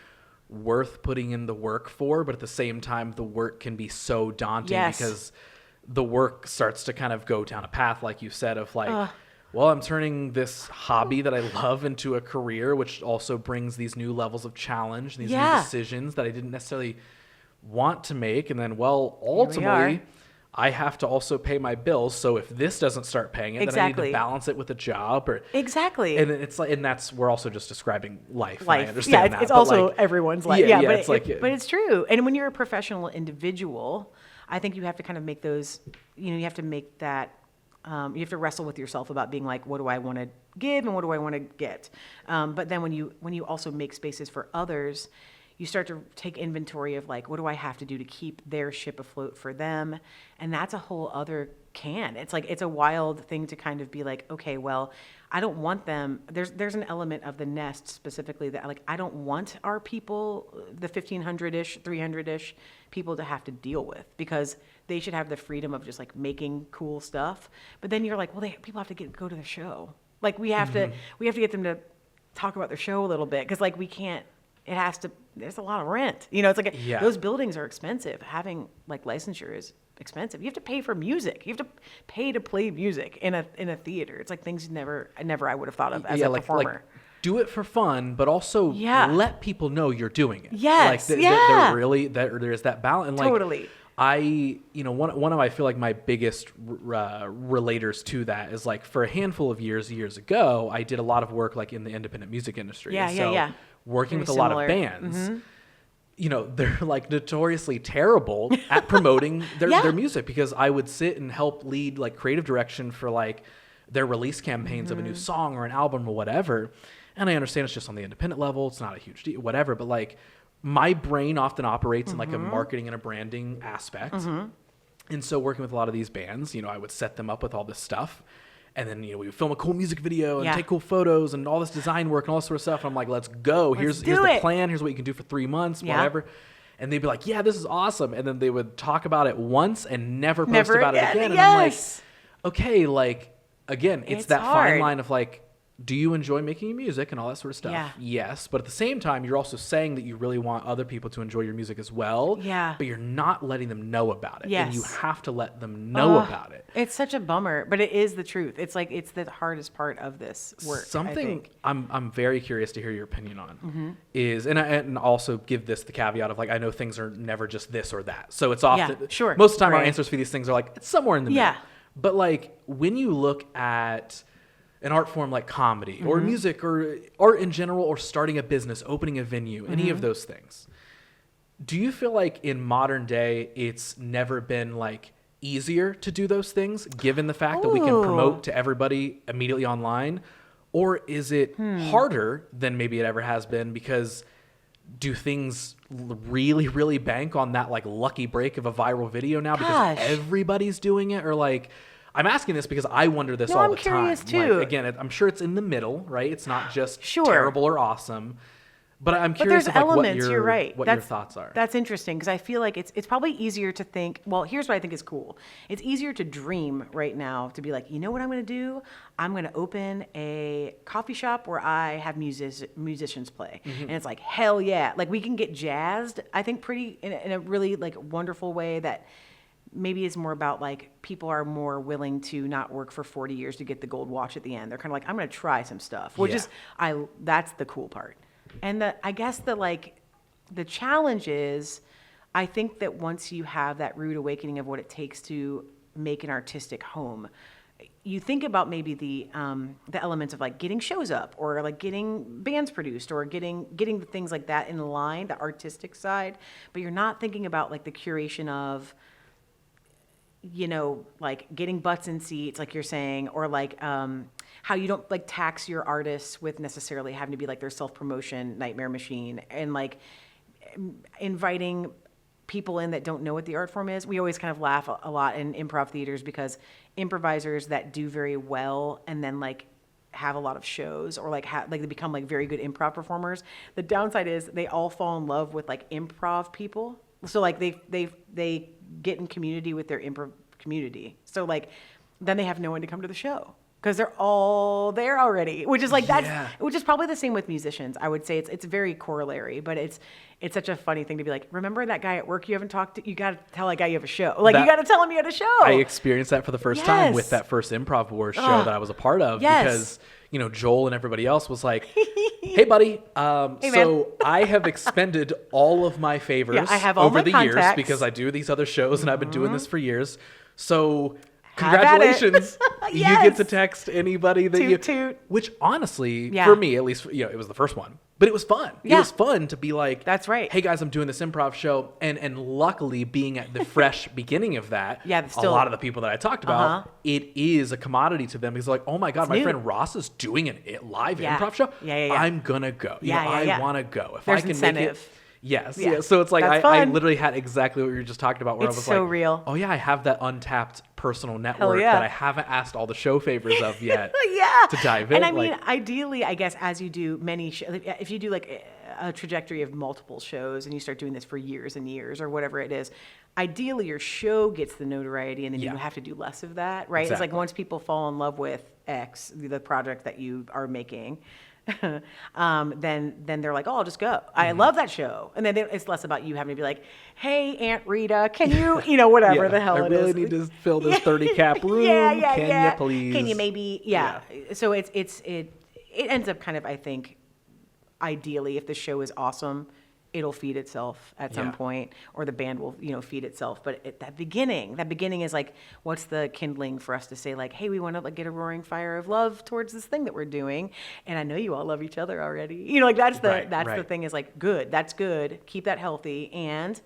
worth putting in the work for, but at the same time, the work can be so daunting because the work starts to kind of go down a path, like you said, of like, well, I'm turning this hobby that I love into a career, which also brings these new levels of challenge, these new decisions that I didn't necessarily want to make. And then, well, ultimately, I have to also pay my bills. So if this doesn't start paying it, then I need to balance it with a job. Exactly. And it's like, and we're also just describing life. I understand that. It's also like, everyone's life. But it's true. And when you're a professional individual, I think you have to kind of make those, you have to make that, you have to wrestle with yourself about being like, what do I want to give and what do I want to get? But then when you also make spaces for others, you start to take inventory of like, what do I have to do to keep their ship afloat for them? And that's a whole other can. It's like, it's a wild thing to kind of be like, okay, well, I don't want them. There's an element of the nest specifically that like, I don't want our people, the 1,500-ish, 300-ish people to have to deal with, because they should have the freedom of just like making cool stuff. But then you're like, well, people have to go to the show. Like we have to get them to talk about their show a little bit. Cause like we can't, there's a lot of rent. It's like those buildings are expensive. Having like licensure is expensive. You have to pay for music. You have to pay to play music in a theater. It's like things I would have thought of as a performer. Like, do it for fun, but also let people know you're doing it. Yes. Like they're really there's that balance. And like, totally. One of I feel like my biggest relators to that is like for a handful of years ago, I did a lot of work like in the independent music industry. Working with a lot of bands. They're like notoriously terrible at promoting their music, because I would sit and help lead like creative direction for like their release campaigns of a new song or an album or whatever. And I understand it's just on the independent level. It's not a huge deal, whatever. But like my brain often operates in like a marketing and a branding aspect. And so working with a lot of these bands, I would set them up with all this stuff. And then, we would film a cool music video and take cool photos and all this design work and all this sort of stuff. And I'm like, let's go. Here's the plan. Here's what you can do for 3 months, whatever. And they'd be like, yeah, this is awesome. And then they would talk about it once and never post about it again. And I'm like, okay, like, again, it's that fine line of like, do you enjoy making music and all that sort of stuff? Yeah. Yes. But at the same time, you're also saying that you really want other people to enjoy your music as well. Yeah. But you're not letting them know about it. Yes. And you have to let them know about it. It's such a bummer, but it is the truth. It's like, it's the hardest part of this work. Something I'm very curious to hear your opinion on is, and also give this the caveat of like, I know things are never just this or that. So it's often, most of the time our answers for these things are like, it's somewhere in the middle. But like when you look at an art form like comedy or music or art in general, or starting a business, opening a venue, any of those things, do you feel like in modern day it's never been like easier to do those things given the fact that we can promote to everybody immediately online? Or is it harder than maybe it ever has been, because do things really, really bank on that like lucky break of a viral video now because everybody's doing it? Or like, I'm asking this because I wonder this all the time. I'm curious too. Like, again, I'm sure it's in the middle, right? It's not just terrible or awesome. But I'm curious about what your thoughts are. That's interesting, because I feel like it's probably easier to think, well, here's what I think is cool. It's easier to dream right now, to be like, you know what I'm going to do? I'm going to open a coffee shop where I have musicians play. And it's like, hell yeah. Like we can get jazzed, I think, pretty in a really like wonderful way that maybe is more about like people are more willing to not work for 40 years to get the gold watch at the end. They're kind of like, I'm going to try some stuff, which is, that's the cool part. And I guess the like The challenge is, I think that once you have that rude awakening of what it takes to make an artistic home, you think about maybe the elements of like getting shows up or like getting bands produced or getting the things like that in line, the artistic side, but you're not thinking about like the curation of, you know, like getting butts in seats, like you're saying, or like how you don't like tax your artists with necessarily having to be like their self-promotion nightmare machine, and like inviting people in that don't know what the art form is. We always kind of laugh a lot in improv theaters because improvisers that do very well and then like have a lot of shows or like they become like very good improv performers. The downside is they all fall in love with like improv people. So like they get in community with their improv community. So like then they have no one to come to the show because they're all there already, which is like which is probably the same with musicians. I would say it's very corollary, but it's such a funny thing to be like, remember that guy at work you haven't talked to? You got to tell that guy you have a show. Like you got to tell him you had a show. I experienced that for the first time with that first Improv Wars show that I was a part of because, you know, Joel and everybody else was like, hey buddy, so I have expended all of my favors I have all over my the contacts. years because I do these other shows and I've been doing this for years. So congratulations. You get to text anybody that toot. Which honestly, for me, at least, you know, it was the first one, but it was fun. It was fun to be like, that's right. Hey guys, I'm doing this improv show. And luckily being at the fresh beginning of that, a lot of the people that I talked about, it is a commodity to them because they're like, oh my God, my friend Ross is doing a live improv show. I'm going to go. I want to go. If There's I can incentive. make it. Yes. Yeah. So it's like I literally had exactly what you were just talking about where I was so like, real. Oh yeah, I have that untapped personal network that I haven't asked all the show favors of yet to dive in. And I mean, ideally, I guess as you do many if you do like a trajectory of multiple shows and you start doing this for years and years or whatever it is, ideally your show gets the notoriety and then you have to do less of that, right? Exactly. It's like once people fall in love with X, the project that you are making, then they're like, oh, I'll just go. I love that show. And then it's less about you having to be like, hey, Aunt Rita, can you, whatever the hell it is. I really need to fill this 30 cap room. Can you please? Can you maybe? So it ends up kind of, I think, ideally, if the show is awesome, it'll feed itself at some point, or the band will, feed itself. But that beginning is like, what's the kindling for us to say like, hey, we want to like get a roaring fire of love towards this thing that we're doing, and I know you all love each other already. Like that's the thing is like, good, that's good, keep that healthy, and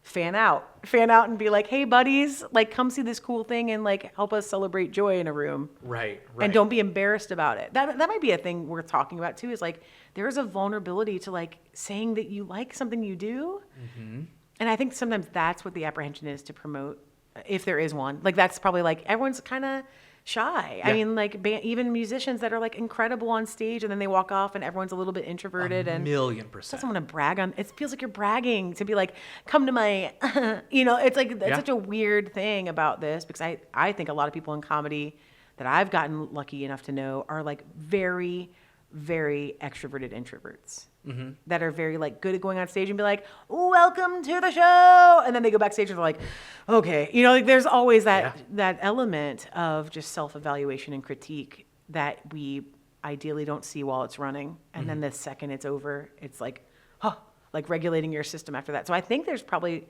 fan out and be like, hey buddies, like come see this cool thing and like help us celebrate joy in a room. Right. And don't be embarrassed about it. That might be a thing worth talking about too, is like there is a vulnerability to like saying that you like something you do. Mm-hmm. And I think sometimes that's what the apprehension is to promote, if there is one. Like that's probably like everyone's kind of shy. Yeah. I mean, like even musicians that are like incredible on stage and then they walk off and everyone's a little bit introverted. 1,000,000%. Doesn't want to brag on. It feels like you're bragging to be like, come to my, it's like it's such a weird thing about this, because I think a lot of people in comedy that I've gotten lucky enough to know are like very, very extroverted introverts. Mm-hmm. That are very like good at going on stage and be like, welcome to the show, and then they go backstage and they're like, okay, like there's always that element of just self-evaluation and critique that we ideally don't see while it's running, and then the second it's over, it's like, like regulating your system after that. So I think there's probably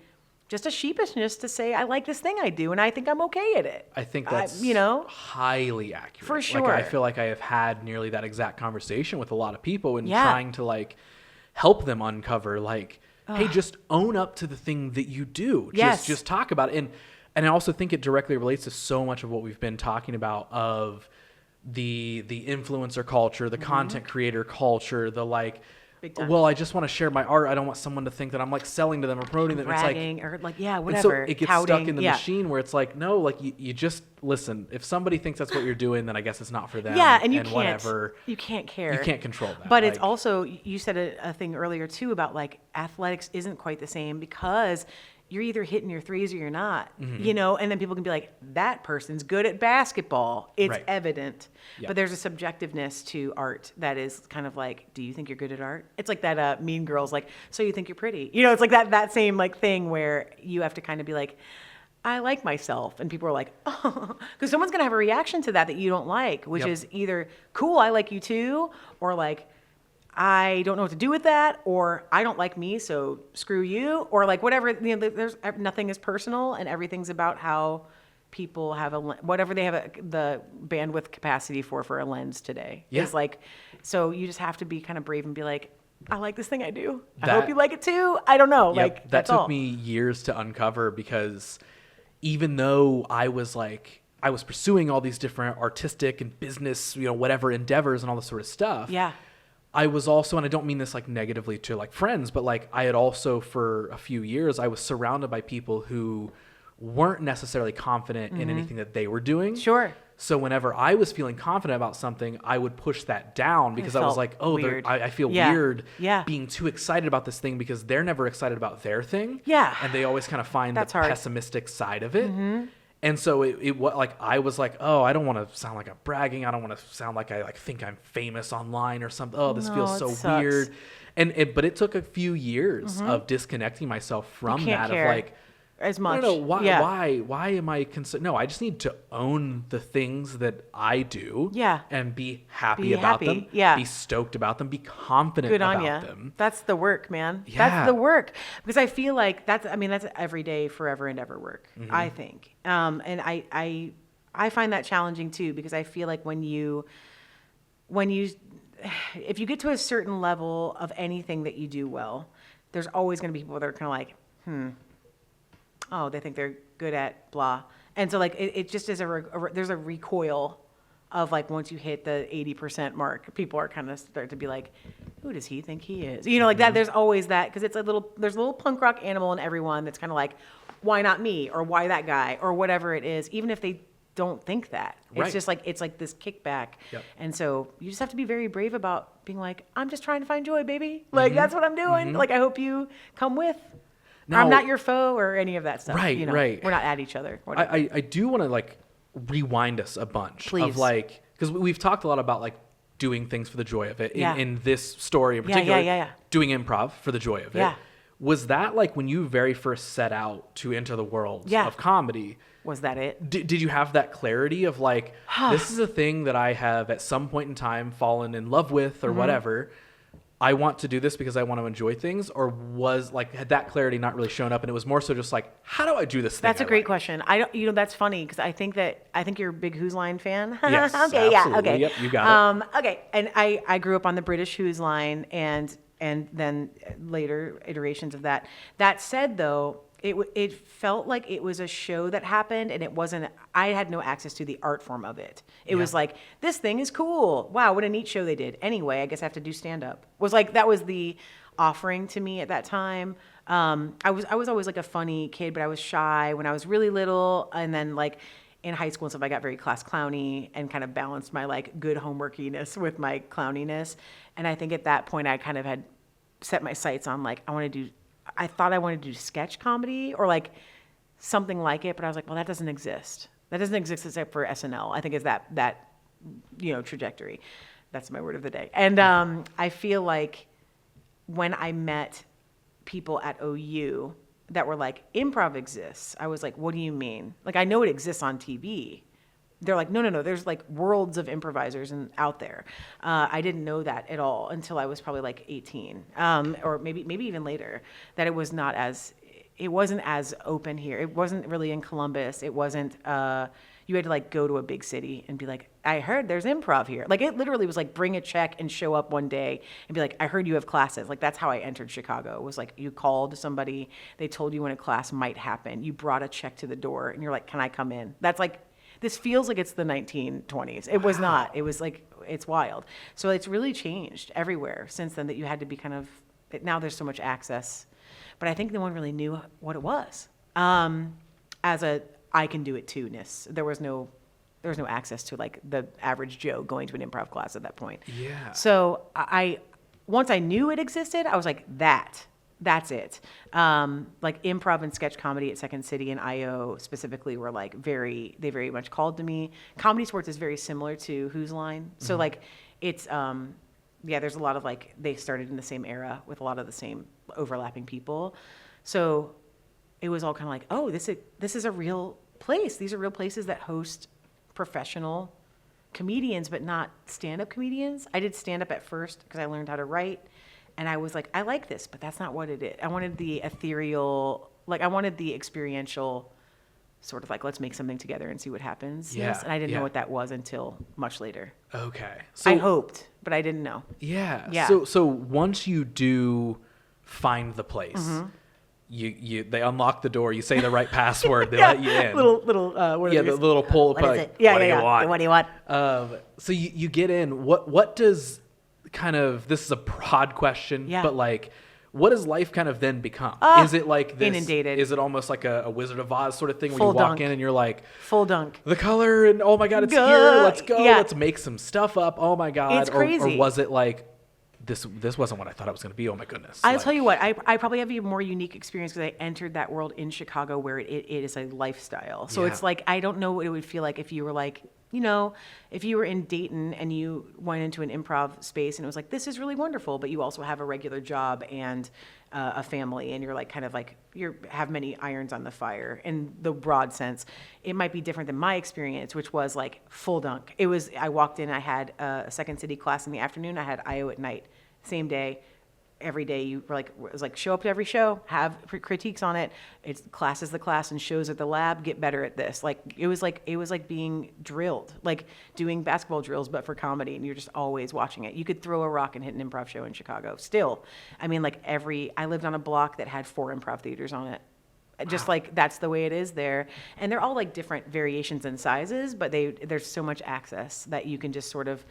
just a sheepishness to say, I like this thing I do and I think I'm okay at it. I think that's highly accurate. For sure. Like, I feel like I have had nearly that exact conversation with a lot of people and trying to like help them uncover like, hey, just own up to the thing that you do. Just talk about it. And I also think it directly relates to so much of what we've been talking about of the influencer culture, the content creator culture, the like, well, I just want to share my art. I don't want someone to think that I'm like selling to them or promoting them. Bragging, it's like, or like, whatever. And so it gets stuck in the machine where it's like, no, like you just listen. If somebody thinks that's what you're doing, then I guess it's not for them. Yeah, and whatever. You can't care. You can't control that. But it's also, you said a thing earlier too about like athletics isn't quite the same, because you're either hitting your threes or you're not, and then people can be like, that person's good at basketball. It's evident. Yep. But there's a subjectiveness to art that is kind of like, do you think you're good at art? It's like that Mean Girls, like, so you think you're pretty. It's like that same like thing where you have to kind of be like, I like myself. And people are like, oh, because someone's going to have a reaction to that you don't like, which is either cool, I like you too, or like, I don't know what to do with that, or I don't like me, so screw you, or like whatever. You know, there's nothing is personal, and everything's about how people have whatever they have the bandwidth capacity for a lens today. Yeah. Is like, so you just have to be kind of brave and be like, I like this thing I do. I hope you like it too. I don't know. Yep, like that took me years to uncover, because even though I was pursuing all these different artistic and business, you know, whatever endeavors and all this sort of stuff. Yeah. I was also, and I don't mean this like negatively to like friends, but like I had also for a few years, I was surrounded by people who weren't necessarily confident in anything that they were doing. Sure. So whenever I was feeling confident about something, I would push that down because I was like, oh, I feel weird being too excited about this thing because they're never excited about their thing. Yeah. And they always kind of find the hard. pessimistic side of it. And so it like I was like, oh, I don't want to sound like I'm bragging. I don't want to sound like I like think I'm famous online or something. Oh, this feels so weird. But it took a few years of disconnecting myself from that care of like as much. No, why am I concerned? No, I just need to own the things that I do. Yeah. And be happy about them. Yeah. Be stoked about them. Be confident about them. That's the work, man. Yeah. That's the work. Because I feel like that's everyday, forever and ever work, I think. And I find that challenging too, because I feel like if you get to a certain level of anything that you do well, there's always going to be people that are kind of like, oh, they think they're good at blah. And so like it just is there's a recoil of like once you hit the 80% mark, people are kind of start to be like, who does he think he is? You know, like that. There's always that, because there's a little punk rock animal in everyone that's kind of like, why not me, or why that guy, or whatever it is, even if they don't think that. It's just like it's like this kickback. Yep. And so you just have to be very brave about being like, I'm just trying to find joy, baby. Like that's what I'm doing. Like I hope you come with. Now, I'm not your foe or any of that stuff. Right, you know? right. We're not at each other. I do want to like rewind us a bunch. Please. Of like, because we've talked a lot about like doing things for the joy of it. Yeah. In this story in particular, yeah. Doing improv for the joy of it. Yeah. Was that like when you very first set out to enter the world of comedy? Was that it? Did you have that clarity of like, this is a thing that I have at some point in time fallen in love with or whatever. I want to do this because I want to enjoy things, or had that clarity not really shown up and it was more so just like, how do I do this thing? That's a great question. I don't, that's funny because I think you're a big Who's Line fan. Yes, okay, absolutely. Yeah, okay. Yep, you got it. Okay, and I grew up on the British Who's Line and then later iterations of that. That said, though, it felt like it was a show that happened, and it wasn't. I had no access to the art form of it. It was like, this thing is cool. Wow, what a neat show they did. Anyway, I guess I have to do stand up. That was the offering to me at that time. I was always like a funny kid, but I was shy when I was really little, and then like in high school and stuff, I got very class clowny and kind of balanced my like good homeworkiness with my clowniness. And I think at that point, I kind of had set my sights on like I thought I wanted to do sketch comedy or like something like it, but I was like, well, that doesn't exist. That doesn't exist except for SNL. I think is that trajectory. That's my word of the day. And I feel like when I met people at OU that were like, improv exists, I was like, what do you mean? Like, I know it exists on TV. They're like, no, there's like worlds of improvisers out there. I didn't know that at all until I was probably like 18, or maybe even later, that it wasn't as open here. It wasn't really in Columbus. It wasn't, you had to like go to a big city and be like, I heard there's improv here. Like it literally was like, bring a check and show up one day and be like, I heard you have classes. Like that's how I entered Chicago. It was like, you called somebody, they told you when a class might happen. You brought a check to the door and you're like, can I come in? That's like, this feels like it's the 1920s. It was not. It was like, it's wild. So it's really changed everywhere since then, that you had to be kind of, now there's so much access. But I think no one really knew what it was. As a, I can do it too-ness. There was no access to like the average Joe going to an improv class at that point. Yeah. So once I knew it existed, I was like, that's it. Like improv and sketch comedy at Second City and IO specifically were like they very much called to me. Comedy Sports is very similar to Who's Line. So like it's, there's a lot of like, they started in the same era with a lot of the same overlapping people. So it was all kind of like, oh, this is a real place. These are real places that host professional comedians, but not stand-up comedians. I did stand-up at first because I learned how to write, and I was like, I like this, but that's not what it is. I wanted the ethereal, I wanted the experiential sort of let's make something together and see what happens. Yeah, and I didn't know what that was until much later. Okay. So I hoped, but I didn't know. Yeah. Yeah. So once you do find the place, they unlock the door, you say the right password, they let you in. What the little pull. What is it? Yeah, what do you want? What do you want? So you get in. What does kind of, this is a broad question, but what does life kind of then become? Is it like this? Inundated. Is it almost like a Wizard of Oz sort of thing where Full you walk dunk. in and you're like, full dunk. the color and oh my God, it's here. Let's go. Yeah. Let's make some stuff up. Oh my God. It's crazy. Or was it like, this wasn't what I thought it was going to be. Oh my goodness. I'll tell you what, I probably have a more unique experience because I entered that world in Chicago where it is a lifestyle. So it's I don't know what it would feel like if you were if you were in Dayton and you went into an improv space and it was this is really wonderful, but you also have a regular job and a family and you're you have many irons on the fire in the broad sense. It might be different than my experience, which was full dunk. I walked in, I had a Second City class in the afternoon, I had IO at night, same day. Every day you were it was show up to every show, have critiques on it. It's class is the class and shows at the lab, get better at this. It was like being drilled, doing basketball drills, but for comedy, and you're just always watching it. You could throw a rock and hit an improv show in Chicago. Still, I mean, I lived on a block that had 4 improv theaters on it. Just that's the way it is there. And they're all different variations and sizes, but there's so much access that you can just sort of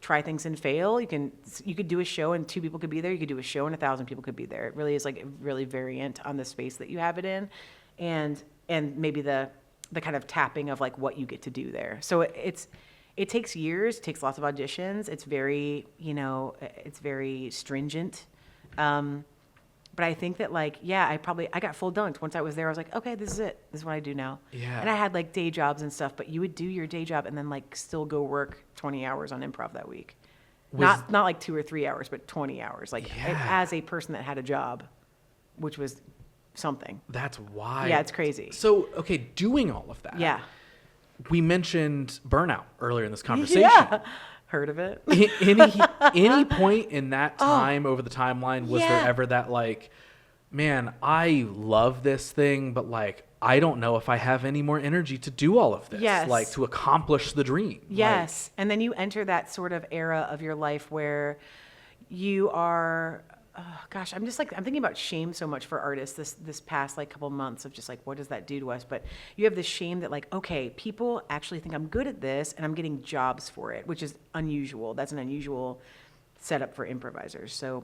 try things and fail. You could do a show and 2 people could be there. You could do a show and 1,000 people could be there. It really is really variant on the space that you have it in, and maybe the kind of tapping of what you get to do there. So it takes years. It takes lots of auditions. It's very it's very stringent. But I think that I got full dunked. Once I was there, I was like, okay, this is it. This is what I do now. Yeah. And I had day jobs and stuff, but you would do your day job and then still go work 20 hours on improv that week. Not 2 or 3 hours, but 20 hours. As a person that had a job, which was something. That's wild. Yeah, it's crazy. So, okay, doing all of that. Yeah. We mentioned burnout earlier in this conversation. Yeah. Heard of it? Any point in that time over the timeline, was there ever that man, I love this thing, but I don't know if I have any more energy to do all of this. Yes. To accomplish the dream. Yes. And then you enter that sort of era of your life where you are, I'm just I'm thinking about shame so much for artists this past couple months of just what does that do to us? But you have this shame that okay, people actually think I'm good at this and I'm getting jobs for it, which is unusual. That's an unusual setup for improvisers. So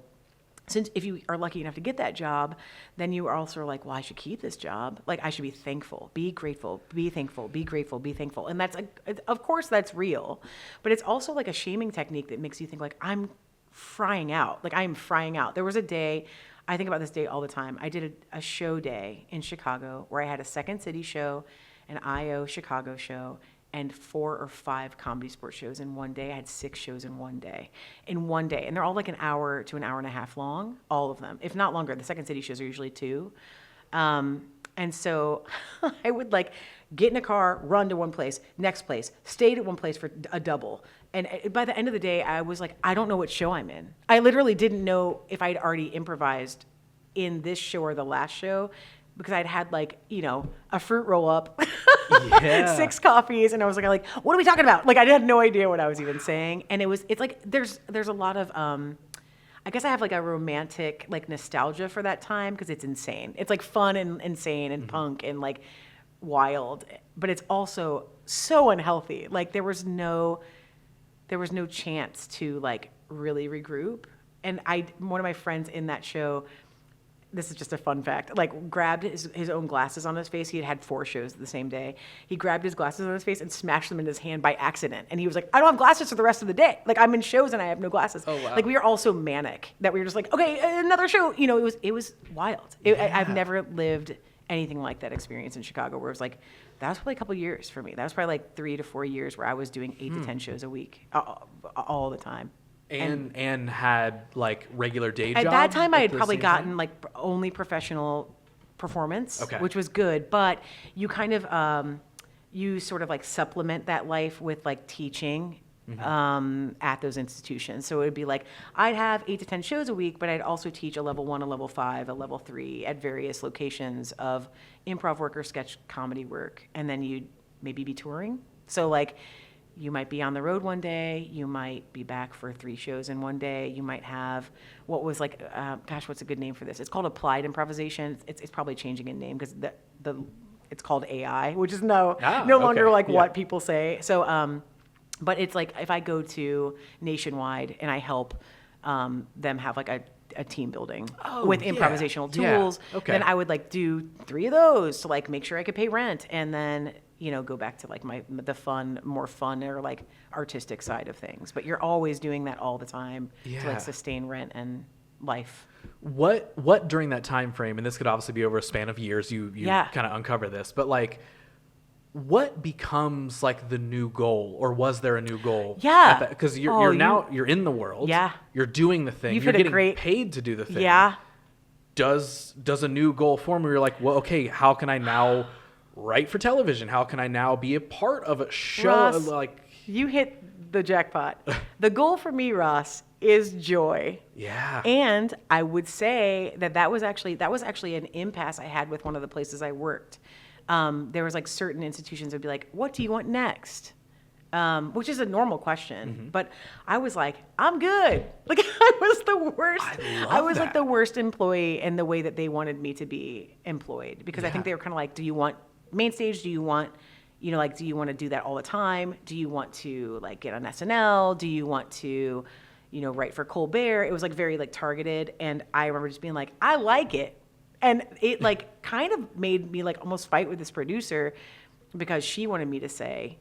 since if you are lucky enough to get that job, then you are also well, I should keep this job. I should be thankful, be grateful, be thankful, be grateful, be thankful. And that's, of course that's real, but it's also a shaming technique that makes you think I'm frying out. I am frying out. There was a day, I think about this day all the time. I did a show day in Chicago where I had a Second City show, an IO Chicago show, and 4 or 5 comedy sports shows in one day. I had 6 shows in one day. And they're all an hour to an hour and a half long, all of them. If not longer, the Second City shows are usually 2. And so I would get in a car, run to one place, next place, stayed at one place for a double. And by the end of the day, I was I don't know what show I'm in. I literally didn't know if I'd already improvised in this show or the last show because I'd had a fruit roll up, 6 coffees. And I was what are we talking about? I had no idea what I was even saying. And there's a lot of, I guess I have a romantic nostalgia for that time because it's insane. It's fun and insane and punk and wild, but it's also so unhealthy. There was no chance to really regroup. And one of my friends in that show, this is just a fun fact, grabbed his own glasses on his face. He had 4 shows the same day. He grabbed his glasses on his face and smashed them in his hand by accident. And he was I don't have glasses for the rest of the day. I'm in shows and I have no glasses. Oh, wow. We were all so manic that we were just okay, another show. It was wild. I've never lived anything like that experience in Chicago where it was that was probably a couple years for me. That was probably 3 to 4 years where I was doing 8 to 10 shows a week all the time. And had regular day jobs? At that time, I had probably gotten only professional performance, which was good. But you kind of, you sort of supplement that life with teaching at those institutions. So it would be like, I'd have 8 to 10 shows a week, but I'd also teach a level 1, a level 5, a level 3 at various locations of improv work or sketch comedy work. And then you'd maybe be touring. So like, you might be on the road one day, you might be back for 3 shows in one day, you might have what was like, what's a good name for this? It's called applied improvisation. It's probably changing in name because it's called AI, which is no longer like what people say. So, but it's like if I go to Nationwide and I help them have like a team building with improvisational tools, then I would like do 3 of those to like make sure I could pay rent, and then go back to like the more fun or like artistic side of things. But you're always doing that all the time to like sustain rent and life. What during that time frame, and this could obviously be over a span of years, you kind of uncover this, but like what becomes like the new goal, or was there a new goal? Yeah. Because you're in the world. Yeah. You're doing the thing. You're getting paid to do the thing. Yeah. Does a new goal form where you're like, well, okay, how can I now write for television? How can I now be a part of a show? Ross, like, you hit the jackpot. The goal for me, Ross, is joy. Yeah. And I would say that was actually an impasse I had with one of the places I worked. There was like certain institutions would be like, what do you want next? Which is a normal question, but I was like, I'm good. Like I was the worst. I was like the worst employee in the way that they wanted me to be employed, because I think they were kind of like, do you want main stage? Do you want, do you want to do that all the time? Do you want to like get on SNL? Do you want to, write for Colbert? It was like very like targeted. And I remember just being like, I like it. And it like kind of made me like almost fight with this producer, because she wanted me to say,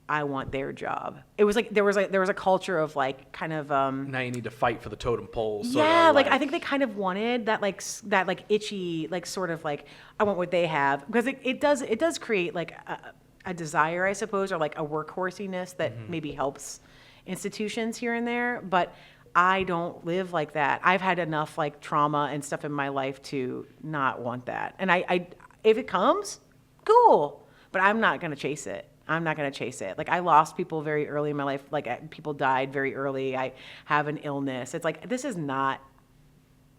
I want their job. It was like there was a culture of like kind of now you need to fight for the totem pole. Like I think they kind of wanted that like itchy like sort of like I want what they have, because it does create like a desire, I suppose, or like a workhorsiness that maybe helps institutions here and there, but I don't live like that. I've had enough like trauma and stuff in my life to not want that. And I if it comes, cool, but I'm not going to chase it. Like I lost people very early in my life. Like people died very early. I have an illness. It's like, this is not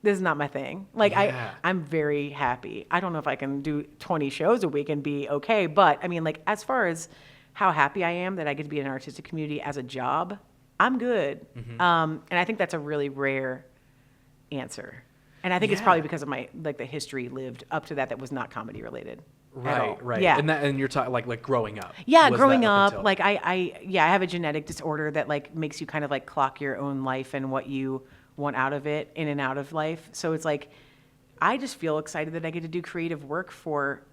my thing. Like I'm very happy. I don't know if I can do 20 shows a week and be okay. But I mean, like as far as how happy I am that I get to be in an artistic community as a job, I'm good. And I think that's a really rare answer. And I think it's probably because of my, like the history lived up to that was not comedy related. Right. Yeah. And you're talking like growing up. Yeah, growing up, like I have a genetic disorder that like makes you kind of like clock your own life and what you want out of it, in and out of life. So it's like I just feel excited that I get to do creative work for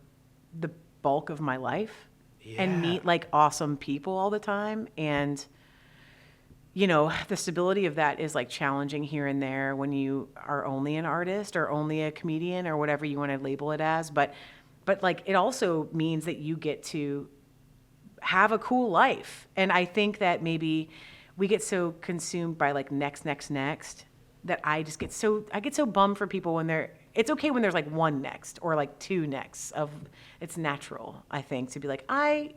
the bulk of my life and meet like awesome people all the time. And the stability of that is like challenging here and there when you are only an artist or only a comedian or whatever you want to label it as. But like it also means that you get to have a cool life. And I think that maybe we get so consumed by like next that I get so bummed for people when it's okay when there's like one next or like 2 nexts of, it's natural, I think, to be like,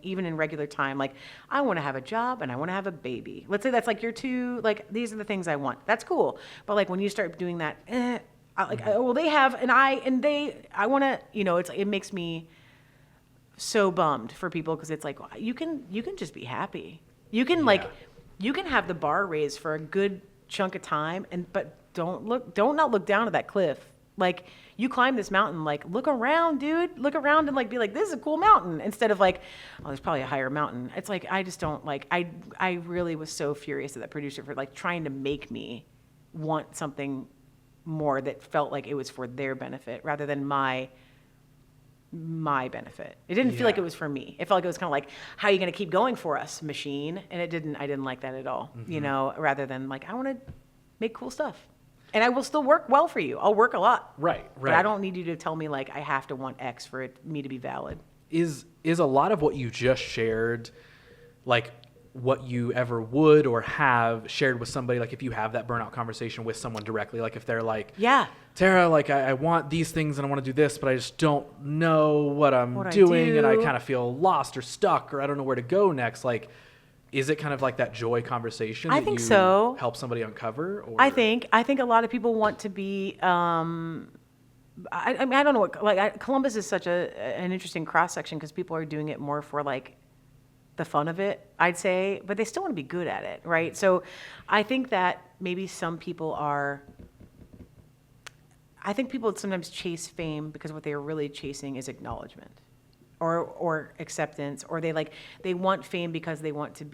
even in regular time, like I want to have a job and I want to have a baby. Let's say that's like your 2, like these are the things I want. That's cool. But like when you start doing that, they have I want to, it makes me so bummed for people, because it's like you can just be happy. You can you can have the bar raised for a good chunk of time, but don't not look down at that cliff. Like you climb this mountain, like look around, dude. Look around and like be like, this is a cool mountain, instead of like, oh, there's probably a higher mountain. It's like I just don't like. I really was so furious at that producer for like trying to make me want something more that felt like it was for their benefit rather than my benefit. It didn't feel like it was for me. It felt like it was kind of like, how are you going to keep going for us, machine? And I didn't like that at all, rather than like, I want to make cool stuff. And I will still work well for you. I'll work a lot. Right. But I don't need you to tell me like I have to want X for me to be valid. Is a lot of what you just shared like what you ever would or have shared with somebody, like if you have that burnout conversation with someone directly, like if they're like, Tara, like I want these things and I want to do this, but I just don't know what I'm doing and I kind of feel lost or stuck or I don't know where to go next. Like, is it kind of like that joy conversation I that think you so. help somebody uncover? Or? I think a lot of people want to be. I mean, I don't know what Columbus is such an interesting cross section because people are doing it more for like the fun of it, I'd say, but they still want to be good at it, right? So, I think that maybe some people are. I think people sometimes chase fame because what they are really chasing is acknowledgement, or acceptance, or they want fame because they want to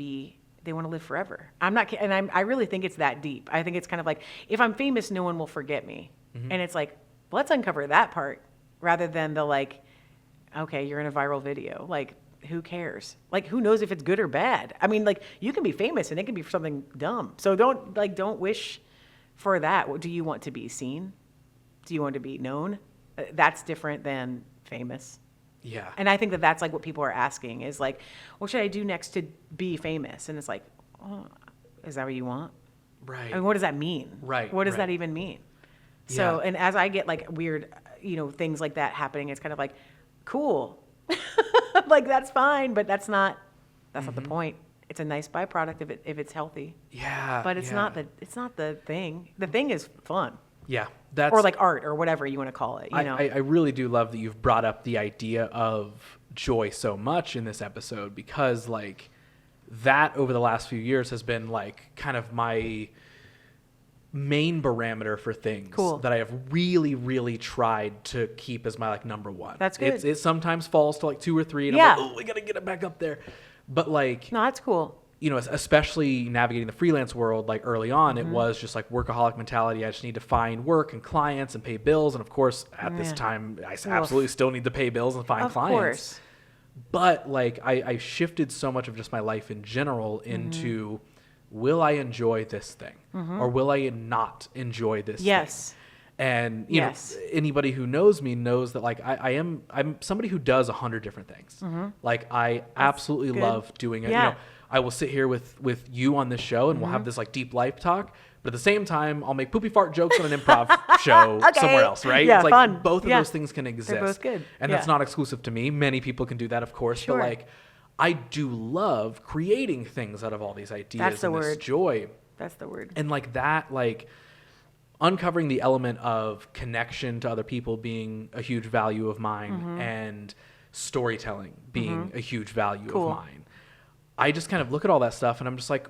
live forever. I'm not, and I really think it's that deep. I think it's kind of like, if I'm famous, no one will forget me. Mm-hmm. And it's like, let's uncover that part rather than the like, okay, you're in a viral video. Like, who cares? Like, who knows if it's good or bad? I mean, like, you can be famous and it can be for something dumb. So don't wish for that. Do you want to be seen? Do you want to be known? That's different than famous. Yeah. And I think that that's like what people are asking is like, what should I do next to be famous? And it's like, oh, is that what you want? Right. I mean, what does that mean? Right. What does that even mean? So, Yeah. and as I get like weird, things like that happening, it's kind of like, cool. Like, that's fine, but that's not the point. It's a nice byproduct if it's healthy. Yeah. But it's not the thing. The thing is fun. Yeah. That's, or like art or whatever you want to call it. I really do love that you've brought up the idea of joy so much in this episode, because like that over the last few years has been like kind of my main barometer for things that I have really, really tried to keep as my like number one. That's good. It sometimes falls to like 2 or 3 and I'm like, oh, we got to get it back up there. But like, no, that's cool. Especially navigating the freelance world, like early on, it was just like workaholic mentality. I just need to find work and clients and pay bills. And of course, at this time, I absolutely still need to pay bills and find clients. Of course. But like, I shifted so much of just my life in general into, will I enjoy this thing? Or will I not enjoy this thing? And you know, anybody who knows me knows that like I'm somebody who does 100 different things. Like I absolutely love doing it. Yeah. I will sit here with you on this show and we'll have this like deep life talk. But at the same time, I'll make poopy fart jokes on an improv show somewhere else, right? Yeah, it's like fun. Both of those things can exist. They're both good. And that's not exclusive to me. Many people can do that, of course. Sure. But like, I do love creating things out of all these ideas. That's the and word. This joy. That's the word. And like that, like uncovering the element of connection to other people being a huge value of mine, and storytelling being a huge value of mine. I just kind of look at all that stuff and I'm just like,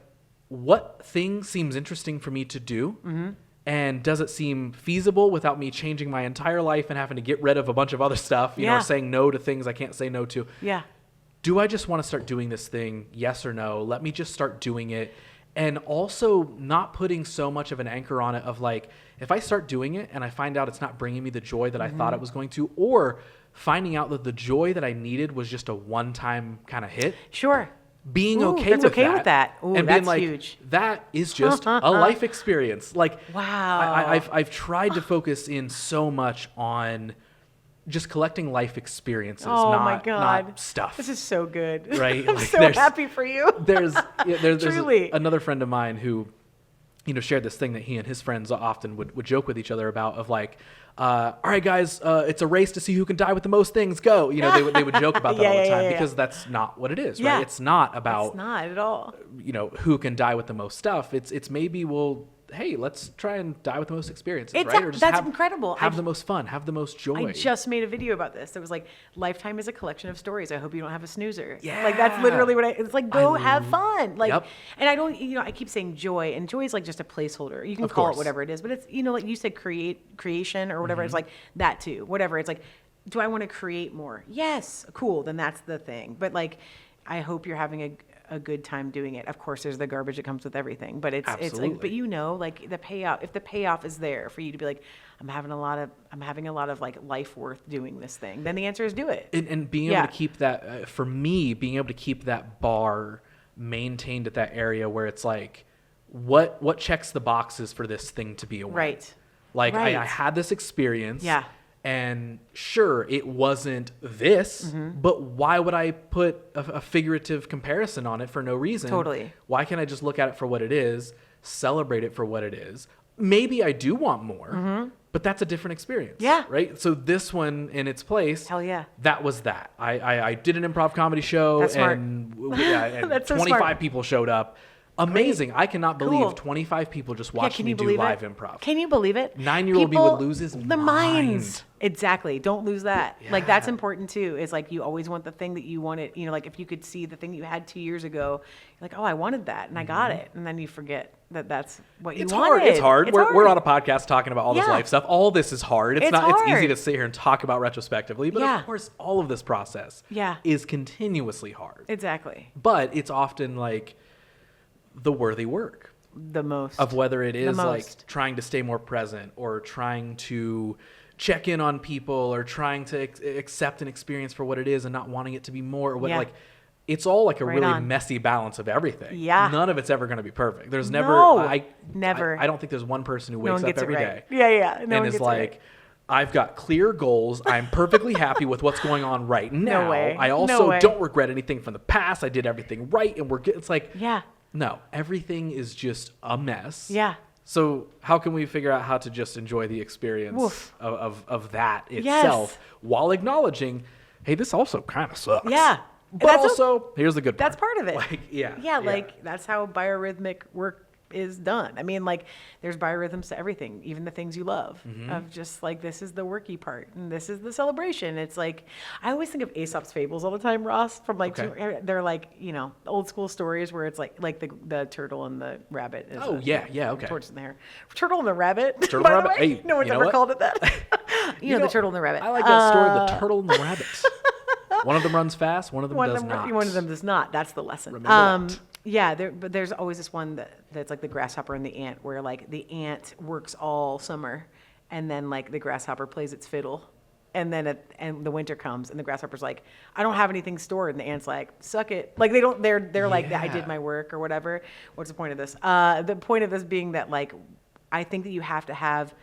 what thing seems interesting for me to do? And does it seem feasible without me changing my entire life and having to get rid of a bunch of other stuff, you know, saying no to things I can't say no to? Yeah. Do I just want to start doing this thing? Yes or no? Let me just start doing it. And also not putting so much of an anchor on it of like, if I start doing it and I find out it's not bringing me the joy that I thought it was going to, or finding out that the joy that I needed was just a one-time kind of hit. Sure. Being okay with that. Ooh, and that's being like, huge. That is just a life experience. Like, wow. I've tried to focus in so much on just collecting life experiences, not stuff. This is so good. Right? I'm like, so happy for you. There's Truly. Another friend of mine who, shared this thing that he and his friends often would joke with each other about of like, all right, guys, it's a race to see who can die with the most things. Go. They would joke about that all the time because that's not what it is, right? It's not about. It's not at all. Who can die with the most stuff. It's maybe hey, let's try and die with the most experiences, right? Or just that's incredible. Have the most fun, have the most joy. I just made a video about this. It was like, lifetime is a collection of stories. I hope you don't have a snoozer. Yeah. Like, that's literally what it's like, go have fun. Like, and I don't, I keep saying joy, and joy is like just a placeholder. You can call it whatever it is, but it's, like you said, creation or whatever. It's like that too, whatever. It's like, do I want to create more? Yes. Cool. Then that's the thing. But like, I hope you're having a good time doing it. Of course, there's the garbage that comes with everything, but it's like, but like the payoff, if the payoff is there for you to be like, I'm having a lot of like life worth doing this thing, then the answer is do it. And being able to keep that, for me, being able to keep that bar maintained at that area where it's like, what checks the boxes for this thing to be a win? Right. Like I had this experience. Yeah. And sure, it wasn't this, but why would I put a figurative comparison on it for no reason? Totally. Why can't I just look at it for what it is, celebrate it for what it is, maybe I do want more, but that's a different experience. Yeah. Right. So this one in its place. Hell yeah. That was that. I did an improv comedy show That's smart. and That's so 25 smart. people showed up. Amazing. I cannot believe Cool. 25 people just Yeah, watched can me you do believe live it? improv. Can you believe it? 9-year-old me People- would lose his the mind. minds. Exactly. Don't lose that. Like that's Yeah. important too. Is like you always want the thing that you wanted. You know, like if you could see the thing you had 2 years ago, you're like, oh, I wanted that and I got it, and then you forget that that's what you It's wanted. hard. It's hard. It's We're on a podcast talking about all this Yeah. life stuff. All this is hard. It's It's not. It's easy hard. to sit here and talk about retrospectively, but Yeah. of course, all of this process Yeah. is continuously hard. Exactly. But it's often like the worthy work The most. of whether it is like most. trying to stay more present or trying to check in on people or trying to accept an experience for what it is and not wanting it to be more or what Yeah. like it's all like a Right really on. messy balance of everything. Yeah. None of it's ever going to be perfect. There's never No, never. I don't think there's one person who No wakes one up gets it every right. day Yeah, yeah. No and one is gets it like right. I've got clear goals. I'm perfectly happy with what's going on right now. way. I No also way. don't regret anything from the past. I did everything right and we're good. It's like Yeah. no, everything is just a mess. Yeah. So how can we figure out how to just enjoy the experience Woof. of that Yes. itself while acknowledging, hey, this also kind of sucks. Yeah. But That's also, here's the good part. That's part of it. Like, yeah. Yeah, like that's how biorhythmic work is done. I mean, like there's biorhythms to everything, even the things you love. Mm-hmm. Of just like this is the worky part and this is the celebration. It's like I always think of Aesop's fables all the time, Ross. From like Okay. they're like old school stories where it's like the turtle and the rabbit. Is Oh, yeah, okay. Torch in the hair. Turtle and the rabbit. Turtle by and the rabbit? way. Hey, No one's you know ever what? called it that. you know, the turtle and the rabbit. I like that story, the turtle and the rabbit. One of them runs fast, one of them One does of not. them, one of them does not. That's the lesson. Remember that. Yeah, but there's always this one that's like the grasshopper and the ant, where like the ant works all summer, and then like the grasshopper plays its fiddle, and then and the winter comes, and the grasshopper's like, I don't have anything stored, and the ant's like, suck it. Like they don't. They're like, I did Yeah. my work or whatever. What's the point of this? The point of this being that like, I think that you have to have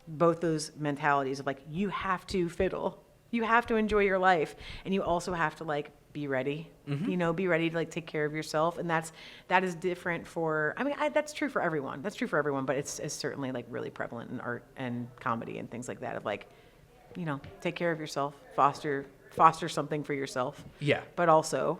both those mentalities of like, you have to fiddle. You have to enjoy your life, and you also have to like be ready. Be ready to like take care of yourself, and that is different for. I mean, that's true for everyone. That's true for everyone, but it's certainly like really prevalent in art and comedy and things like that. Of like, take care of yourself, foster something for yourself. Yeah. But also,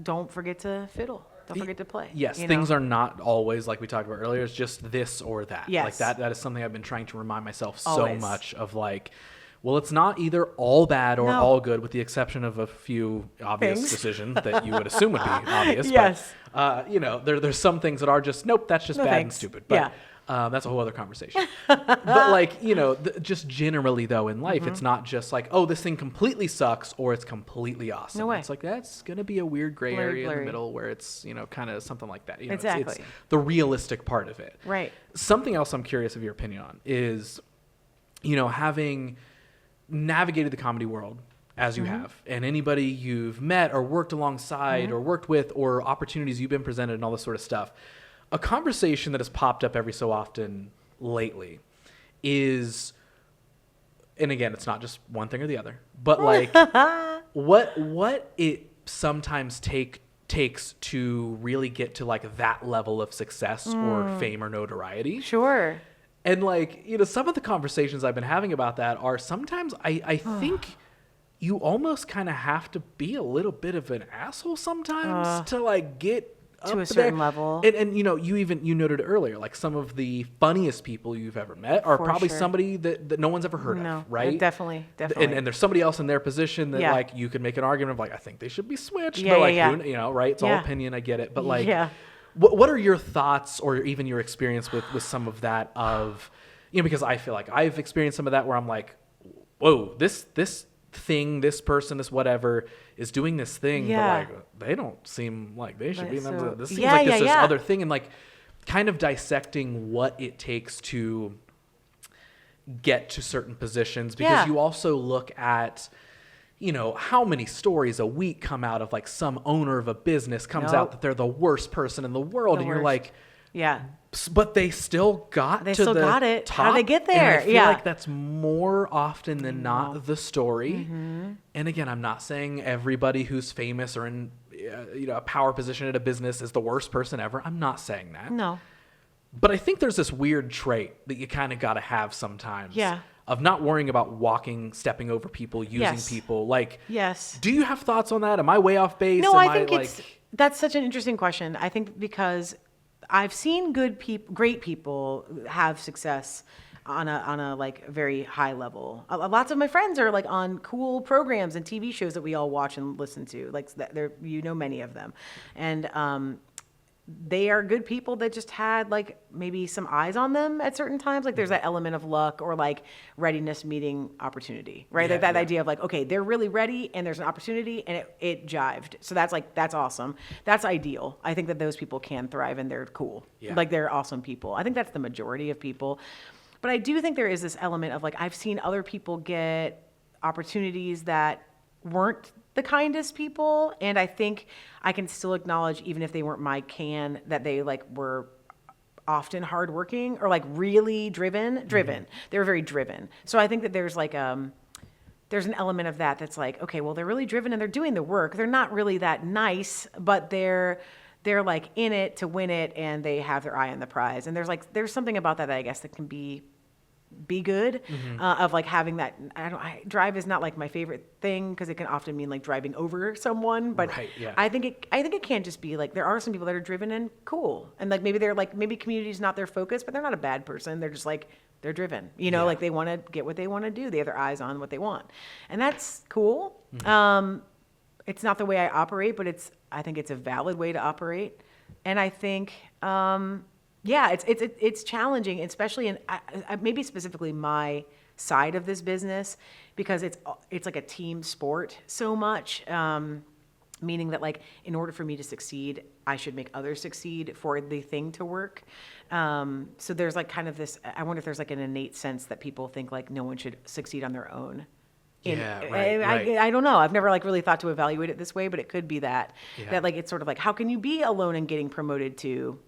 don't forget to fiddle. Don't forget to play. Yes, you things know? are not always like we talked about earlier. It's just this or that. Yes. Like that is something I've been trying to remind myself so Always. much of like, well, it's not either all bad or No. all good, with the exception of a few obvious Things. decisions that you would assume would be obvious. Yes. But, there's some things that are just, nope, that's just No bad and thanks. stupid. But that's a whole other conversation. But like, just generally though in life, it's not just like, oh, this thing completely sucks or it's completely awesome. No way. It's like, that's going to be a weird gray area in Blurry. the middle where it's, kind of something like that. Exactly. It's the realistic part of it. Right. Something else I'm curious of your opinion on is, having navigated the comedy world as you have, and anybody you've met or worked alongside or worked with or opportunities you've been presented and all this sort of stuff, a conversation that has popped up every so often lately is, and again, it's not just one thing or the other, but like what it sometimes takes to really get to like that level of success or fame or notoriety. Sure. And like, some of the conversations I've been having about that are sometimes I think you almost kind of have to be a little bit of an asshole sometimes to like get To up a certain there. level. And you noted earlier, like some of the funniest people you've ever met are For probably sure. somebody that no one's ever heard No, of, right? definitely. And there's somebody else in their position that Yeah. like you could make an argument of like, I think they should be switched. Yeah, but like, yeah, who, right? It's all Yeah. opinion. I get it. But like, Yeah. what are your thoughts or even your experience with some of that of, because I feel like I've experienced some of that where I'm like, whoa, this thing, this person, this whatever is doing this thing, Yeah. but like they don't seem like they should Like, be. so- This seems Yeah, like yeah, this yeah. other thing, and like kind of dissecting what it takes to get to certain positions, because Yeah. you also look at, how many stories a week come out of like some owner of a business comes out Nope. that they're the worst person in the world, The and you're worst. like, Yeah. but they still got They to still the got it. top. How'd they get And I there? feel Yeah. like that's more often than not the story. Mm-hmm. And again, I'm not saying everybody who's famous or in a power position at a business is the worst person ever. I'm not saying that. No. But I think there's this weird trait that you kind of got to have sometimes. Yeah. Of not worrying about stepping over people, using people. Like, do you have thoughts on that? Am I way off base? No, I think that's such an interesting question. I think because I've seen great people have success on a like very high level. Lots of my friends are like on cool programs and TV shows that we all watch and listen to. Like many of them, and they are good people that just had like maybe some eyes on them at certain times. Like there's that element of luck or like readiness meeting opportunity, right? Like that idea of like, okay, they're really ready and there's an opportunity and it jived. So that's awesome. That's ideal. I think that those people can thrive and they're cool. Yeah. Like they're awesome people. I think that's the majority of people. But I do think there is this element of like, I've seen other people get opportunities that weren't the kindest people, and I think I can still acknowledge, even if they weren't my can, that they like were often hardworking or like really driven. They were very driven. So I think that there's like there's an element of that's like, okay, well, they're really driven and they're doing the work. They're not really that nice, but they're like in it to win it, and they have their eye on the prize. And there's something about that I guess that can be good, of like having that. Drive is not like my favorite thing because it can often mean like driving over someone, but I think it can just be like, there are some people that are driven and cool, and like maybe community is not their focus, but they're not a bad person. They're just like, they're driven, like they want to get what they want to do. They have their eyes on what they want, and that's cool. It's not the way I operate, but I think it's a valid way to operate, and I think it's challenging, especially in maybe specifically my side of this business, because it's like a team sport so much, meaning that like in order for me to succeed, I should make others succeed for the thing to work. So there's like kind of this, I wonder if there's like an innate sense that people think like no one should succeed on their own. I don't know. I've never like really thought to evaluate it this way, but it could be that like it's sort of like, how can you be alone and getting promoted to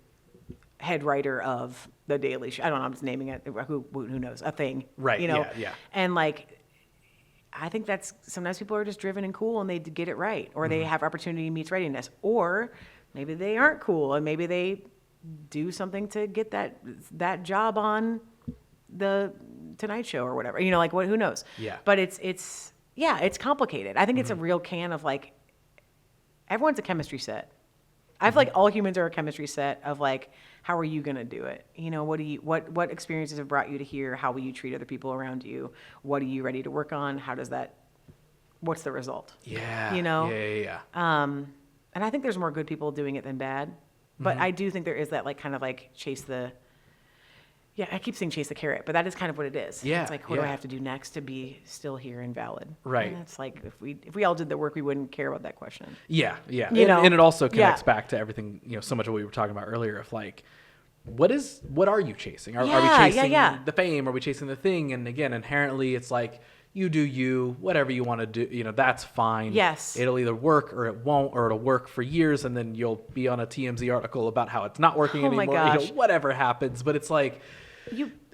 head writer of the Daily Show? I don't know. I'm just naming it. Who knows? A thing, right? And like, I think that's sometimes people are just driven and cool and they get it right, or they have opportunity meets readiness, or maybe they aren't cool and maybe they do something to get that job on the Tonight Show or whatever. Like what? Who knows? Yeah. But it's complicated. I think it's a real can of like, everyone's a chemistry set. I feel like all humans are a chemistry set of like, how are you going to do it? What experiences have brought you to here? How will you treat other people around you? What are you ready to work on? What's the result? Yeah. Yeah. And I think there's more good people doing it than bad, but I do think there is that like kind of like I keep saying chase the carrot, but that is kind of what it is. Yeah. It's like, what do I have to do next to be still here and valid? Right. And it's like, if we all did the work, we wouldn't care about that question. Yeah. And it also connects back to everything, so much of what we were talking about earlier of like, what are you chasing? Are we chasing the fame? Are we chasing the thing? And again, inherently it's like, you do you, whatever you want to do, that's fine. Yes. It'll either work or it won't, or it'll work for years and then you'll be on a TMZ article about how it's not working anymore. My gosh. Whatever happens. But it's like,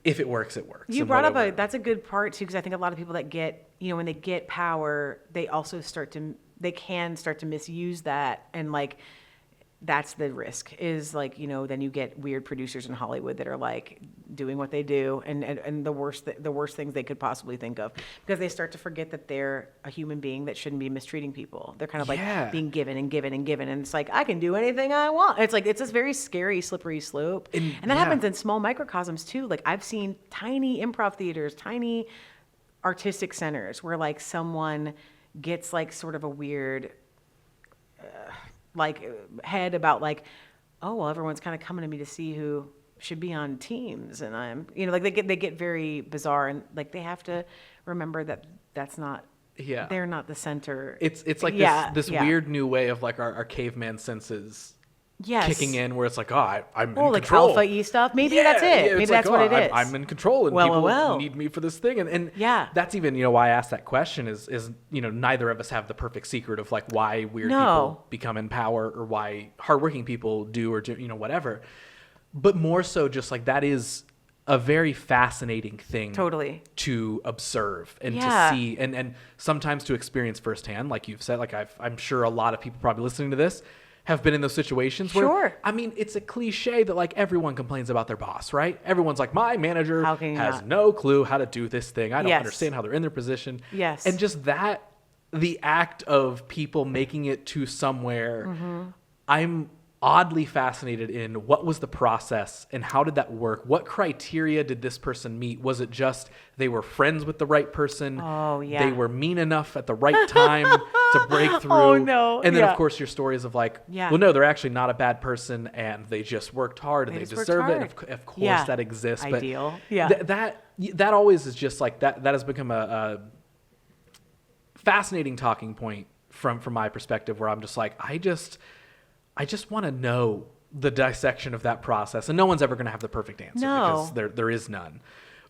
if it works, it works. You brought up that's a good part too, because I think a lot of people that get, when they get power, they also they can start to misuse that, and like, that's the risk is like, then you get weird producers in Hollywood that are like doing what they do and the worst things they could possibly think of, because they start to forget that they're a human being that shouldn't be mistreating people. They're kind of like being given and given and given. And it's like, I can do anything I want. It's like, it's this very scary, slippery slope. And that happens in small microcosms too. Like I've seen tiny improv theaters, tiny artistic centers where like someone gets like sort of a weird, like head about like, oh, well, everyone's kind of coming to me to see who should be on teams. And I'm, like they get very bizarre, and like, they have to remember that that's not, they're not the center. It's like this weird new way of like our caveman senses kicking in, where it's like, I'm in control. Like alpha-y stuff. Maybe that's it. Maybe that's what it is. I'm in control, and people need me for this thing. And that's even, why I asked that question is neither of us have the perfect secret of like why weird people become in power, or why hardworking people do, or do, whatever. But more so just like, that is a very fascinating thing to observe and to see, and sometimes to experience firsthand, like you've said. Like I'm sure a lot of people probably listening to this have been in those situations where, Sure. I mean, it's a cliche that like everyone complains about their boss, right? Everyone's like, my manager has no clue how to do this thing. I don't understand how they're in their position. Yes. And just that, the act of people making it to somewhere, I'm oddly fascinated in what was the process and how did that work? What criteria did this person meet? Was it just they were friends with the right person? Oh, yeah. They were mean enough at the right time to break through. Oh, no. And then, of course, your stories of like, Yeah. well, no, they're actually not a bad person and they just worked hard and they deserve it. Of course, that exists. Ideal. But that always is just like that has become a fascinating talking point from my perspective, where I'm just like, I just want to know the dissection of that process, and no one's ever going to have the perfect answer because there is none.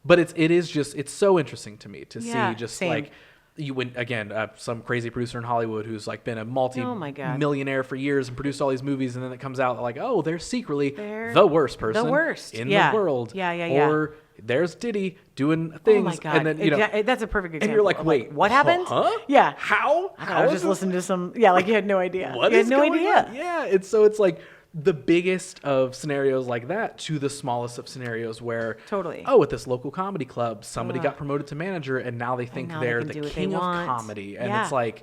But it's so interesting to me to see just like you went again, some crazy producer in Hollywood who's like been a multi-millionaire for years and produced all these movies, and then it comes out like, oh, they're secretly the worst person in the world. Or there's Diddy doing things. Oh my God. And then, that's a perfect example. And you're like, wait, what happened? Huh? Yeah. How? I was just listening to some, like you had no idea. What you is had no going idea. on? Yeah. And so it's like the biggest of scenarios like that to the smallest of scenarios where, at this local comedy club, somebody got promoted to manager and now they think they're the king of comedy. And it's like,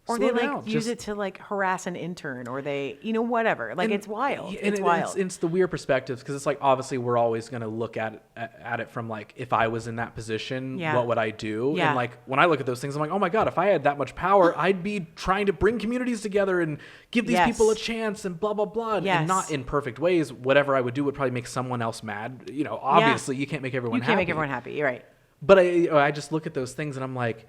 or they like use it to like harass an intern, or they, whatever. Like, it's wild. It's wild. It's the weird perspectives, because it's like, obviously we're always going to look at it from like, if I was in that position, what would I do? And like, when I look at those things, I'm like, oh my God, if I had that much power, I'd be trying to bring communities together and give these people a chance and blah, blah, blah. And not in perfect ways. Whatever I would do would probably make someone else mad. Obviously you can't make everyone happy. You can't make everyone happy. You're right. But I just look at those things and I'm like,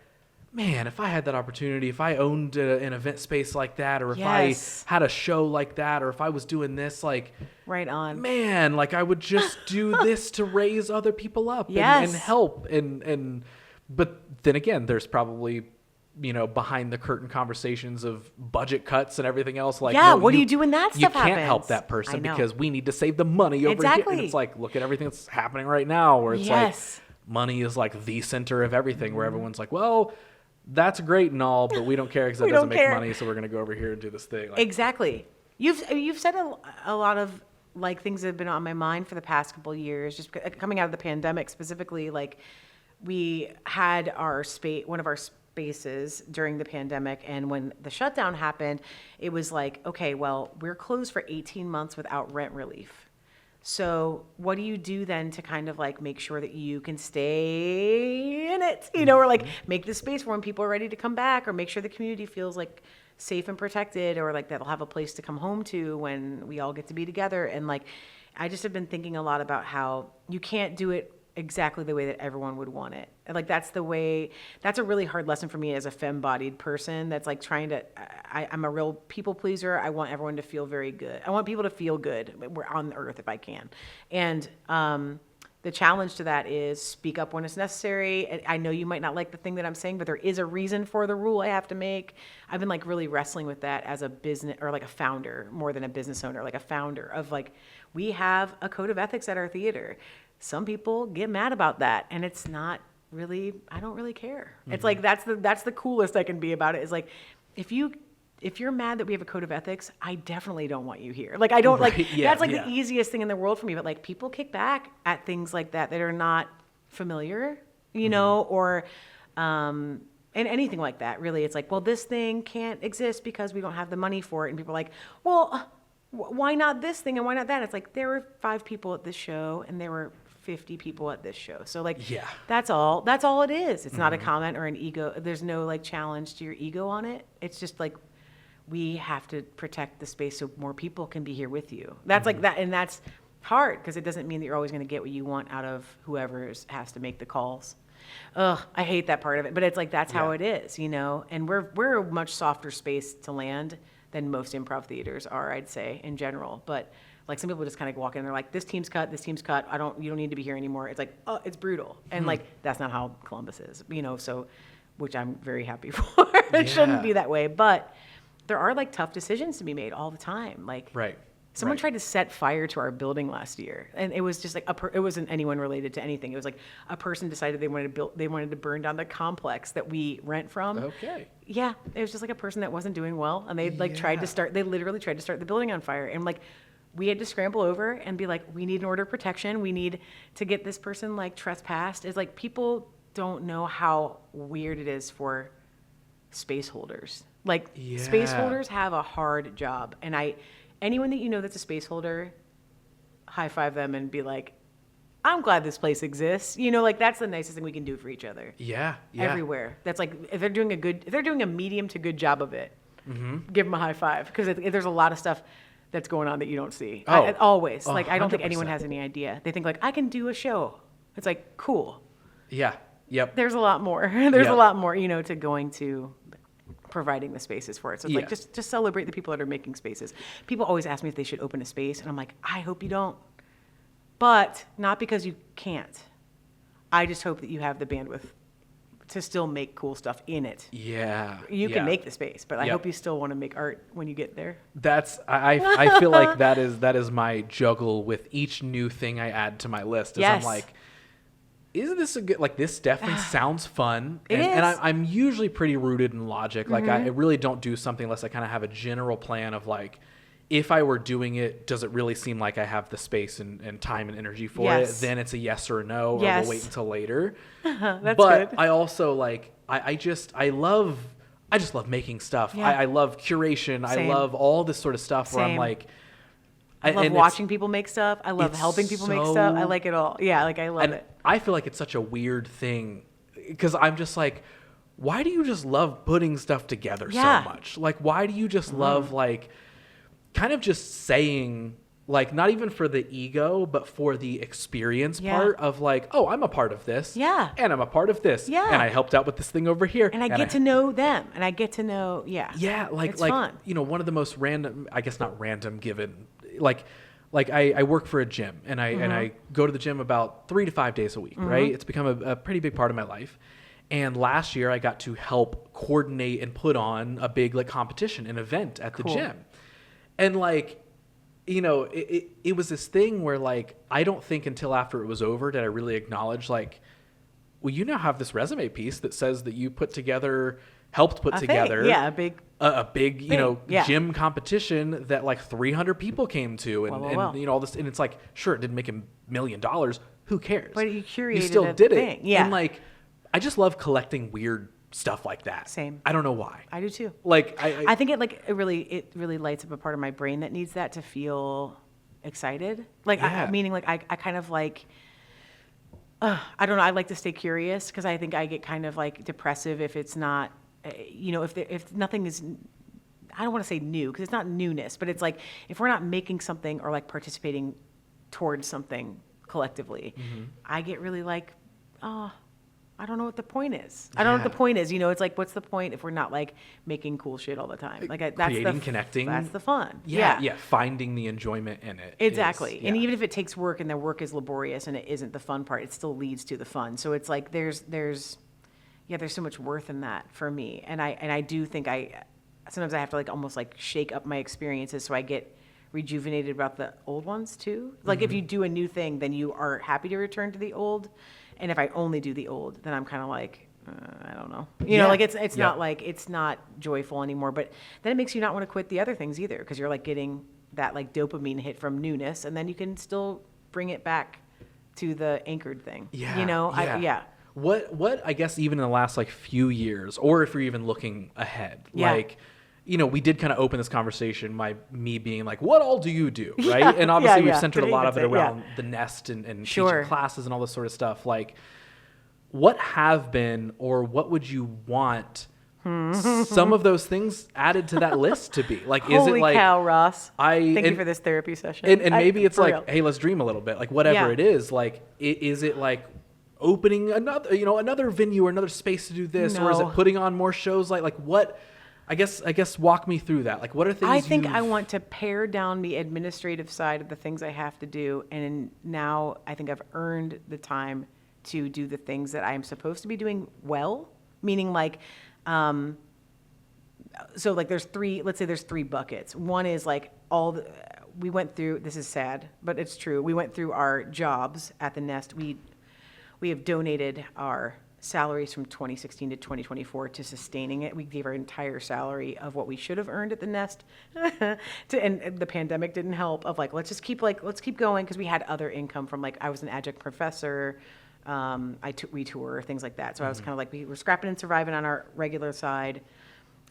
man, if I had that opportunity, if I owned an event space like that, or if I had a show like that, or if I was doing this, like, right on, man, like I would just do this to raise other people up and help. And but then again, there's probably, behind the curtain conversations of budget cuts and everything else. Like, what do you do when that stuff happens? You can't help that person because we need to save the money over here. And it's like, look at everything that's happening right now, where it's like money is like the center of everything, where everyone's like, well, that's great and all, but we don't care because that doesn't make money, so we're going to go over here and do this thing. Like, exactly. You've said a lot of like things that have been on my mind for the past couple of years, just coming out of the pandemic specifically. Like, we had one of our spaces during the pandemic, and when the shutdown happened, it was like, okay, well, we're closed for 18 months without rent relief. So what do you do then to kind of like make sure that you can stay in it, or like make the space for when people are ready to come back, or make sure the community feels like safe and protected, or like they'll have a place to come home to when we all get to be together. And like, I just have been thinking a lot about how you can't do it exactly the way that everyone would want it. Like, that's a really hard lesson for me as a femme-bodied person that's like trying to, I'm a real people pleaser. I want everyone to feel very good. I want people to feel good. We're on the earth if I can. And the challenge to that is speak up when it's necessary. I know you might not like the thing that I'm saying, but there is a reason for the rule I have to make. I've been like really wrestling with that as a business, or like a founder more than a business owner, like a founder of like, we have a code of ethics at our theater. Some people get mad about that, and it's not really, I don't really care. Mm-hmm. It's like, that's the coolest I can be about it, is like, if you're mad that we have a code of ethics, I definitely don't want you here. Like, I don't that's like the easiest thing in the world for me. But like, people kick back at things like that are not familiar, or, and anything like that, really. It's like, well, this thing can't exist because we don't have the money for it. And people are like, well, why not this thing and why not that? It's like, there were 5 people at this show and there were 50 people at this show. So like, that's all it is. It's not a comment or an ego. There's no like challenge to your ego on it. It's just like, we have to protect the space so more people can be here with you. That's like that. And that's hard because it doesn't mean that you're always going to get what you want out of whoever has to make the calls. Ugh, I hate that part of it, but it's like, that's how it is, and we're a much softer space to land than most improv theaters are, I'd say, in general. But like, some people just kind of walk in and they're like, this team's cut, you don't need to be here anymore. It's like, oh, it's brutal. And like, that's not how Columbus is, so, which I'm very happy for. It shouldn't be that way. But there are like tough decisions to be made all the time. Like, Someone tried to set fire to our building last year, and it was just like it wasn't anyone related to anything. It was like a person decided they wanted to burn down the complex that we rent from. Okay. Yeah, it was just like a person that wasn't doing well, and they literally tried to start the building on fire, and like we had to scramble over and be like, we need an order of protection. We need to get this person like trespassed. It's like people don't know how weird it is for space holders. Like space holders have a hard job, and anyone that you know that's a space holder, high five them and be like, I'm glad this place exists. You know, like that's the nicest thing we can do for each other. Yeah. Everywhere. That's like, if they're doing a medium to good job of it, give them a high five. Because there's a lot of stuff that's going on that you don't see. Always. Like, I don't think anyone has any idea. They think like, I can do a show. It's like, cool. Yeah. Yep. There's a lot more. There's a lot more, to going to providing the spaces for it. So it's like, just celebrate the people that are making spaces. People always ask me if they should open a space, and I'm like, I hope you don't. But not because you can't. I just hope that you have the bandwidth to still make cool stuff in it. Yeah. You can make the space, but I hope you still want to make art when you get there. I feel like that is my juggle with each new thing I add to my list. I'm like, isn't this a good, like, this definitely sounds fun. And I'm usually pretty rooted in logic. Like, I really don't do something unless I kind of have a general plan of, like, if I were doing it, does it really seem like I have the space and time and energy for it? Then it's a yes or a no, or we'll wait until later. That's but good. I also, like, I just love making stuff. I love curation. Same. I love all this sort of stuff where I'm like, I love watching people make stuff. I love helping people make stuff. I like it all. Yeah, like I love it. I feel like it's such a weird thing because I'm just like, why do you just love putting stuff together so much? Like, why do you just love, like, kind of just saying, like, not even for the ego, but for the experience part of, like, oh, I'm a part of this. Yeah. And I'm a part of this. Yeah. And I helped out with this thing over here. And I get to know them. And I get to know, Yeah, like, it's fun. One of the most random, I guess not random given, like I work for a gym, and I go to the gym about 3 to 5 days a week, right? It's become a pretty big part of my life. And last year I got to help coordinate and put on a big, like, competition, an event at the gym. And, like, it was this thing where, like, I don't think until after it was over did I really acknowledge, like, well, you now have this resume piece that says that you helped put together a big gym competition that, like, 300 people came to, and all this, and it's like, sure, it didn't make $1 million. Who cares? But you curated You still did thing. it. Yeah. And, like, I just love collecting weird stuff like that. Same. I don't know why. I do too. Like, I think it really lights up a part of my brain that needs that to feel excited. Like, meaning, like, I kind of like, I don't know. I like to stay curious because I think I get kind of, like, depressive if it's not, if nothing is, I don't want to say new because it's not newness, but it's like if we're not making something or, like, participating towards something collectively, I get really like, I don't know what the point is. I don't know what the point is. It's like, what's the point if we're not, like, making cool shit all the time? Like, that's creating, connecting. That's the fun. Yeah. Finding the enjoyment in it. Exactly. And even if it takes work and the work is laborious and it isn't the fun part, it still leads to the fun. So it's like there's so much worth in that for me. And I do think sometimes I have to, like, almost, like, shake up my experiences so I get rejuvenated about the old ones too. Like, if you do a new thing, then you are happy to return to the old. And if I only do the old, then I'm kind of like, I don't know. Like, it's not, like, it's not joyful anymore. But then it makes you not want to quit the other things either, because you're, like, getting that, like, dopamine hit from newness, and then you can still bring it back to the anchored thing. What I guess even in the last, like, few years, or if you're even looking ahead, like, we did kind of open this conversation by me being like, what all do you do, right? And obviously we've centered a lot of it around the nest and teaching classes and all this sort of stuff. Like, what have been, or what would you want some of those things added to that list to be? Like, is it like, holy cow, Ross, thank you for this therapy session. And maybe it's like, hey, let's dream a little bit. Like, whatever it is, like, is it like opening another venue or another space to do this? Or is it putting on more shows? Like what? I guess walk me through that. Like, what are things I think I want to pare down the administrative side of the things I have to do, and now I think I've earned the time to do the things that I am supposed to be doing well. Meaning, like, so, like, let's say there's three buckets. One is, like, we went through, this is sad, but it's true. We went through our jobs at the Nest. We have donated our salaries from 2016 to 2024 to sustaining it. We gave our entire salary of what we should have earned at the Nest and the pandemic didn't help of like, let's keep going. Cause we had other income from like, I was an adjunct professor. We tour, things like that. So I was kind of like, we were scrapping and surviving on our regular side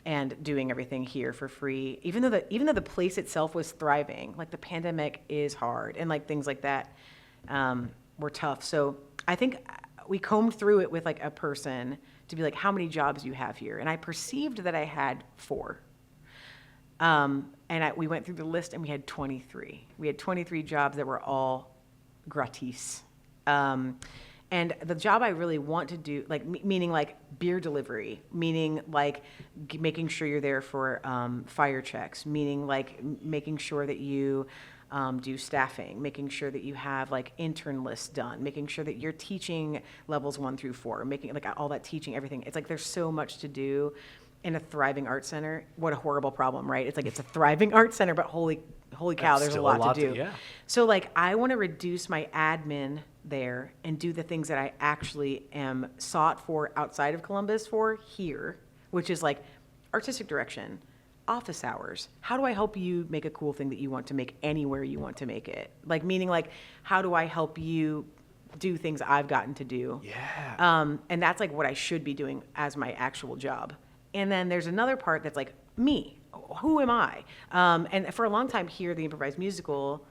and doing everything here for free. Even though the place itself was thriving, like the pandemic is hard and like things like that were tough. So I think we combed through it with like a person to be like, how many jobs do you have here? And I perceived that I had 4. We went through the list and we had 23. We had 23 jobs that were all gratis. And the job I really want to do, like meaning like beer delivery, meaning like making sure you're there for fire checks, meaning like making sure that you do staffing, making sure that you have like intern lists done, making sure that you're teaching levels 1 through 4, making like all that teaching, everything. It's like there's so much to do in a thriving art center. What a horrible problem, right? It's like it's a thriving art center, but holy cow, there's a lot to do. Yeah. So like I want to reduce my admin there and do the things that I actually am sought for outside of Columbus for here, which is like artistic direction, office hours. How do I help you make a cool thing that you want to make anywhere you want to make it? Like meaning like, how do I help you do things I've gotten to do? Yeah. And that's like what I should be doing as my actual job. And then there's another part that's like me. Who am I? And for a long time here, the improvised musical,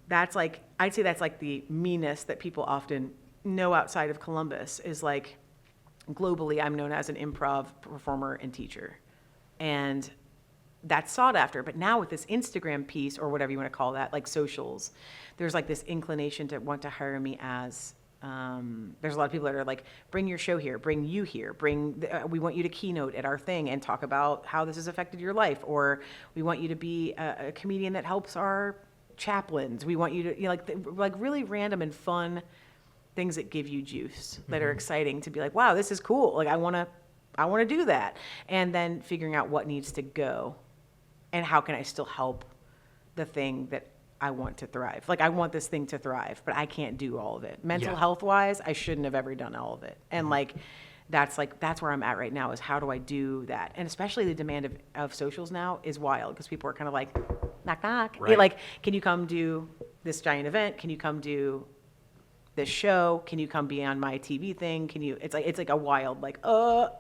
that's like, I'd say that's like the meanness that people often know outside of Columbus is like, globally, I'm known as an improv performer and teacher. And that's sought after. But now with this Instagram piece or whatever you want to call that, like socials, there's like this inclination to want to hire me as, there's a lot of people that are like, bring your show here, bring you here, we want you to keynote at our thing and talk about how this has affected your life. Or we want you to be a comedian that helps our chaplains. We want you to, like really random and fun things that give you juice, that are exciting to be like, wow, this is cool. Like I want to do that. And then figuring out what needs to go and how can I still help the thing that I want to thrive. Like I want this thing to thrive, but I can't do all of it. Mental health wise, I shouldn't have ever done all of it. And that's where I'm at right now is how do I do that? And especially the demand of socials now is wild because people are kind of like, knock, knock. Right. Like, can you come do this giant event? Can you come do this show? Can you come be on my TV thing? It's like a wild, so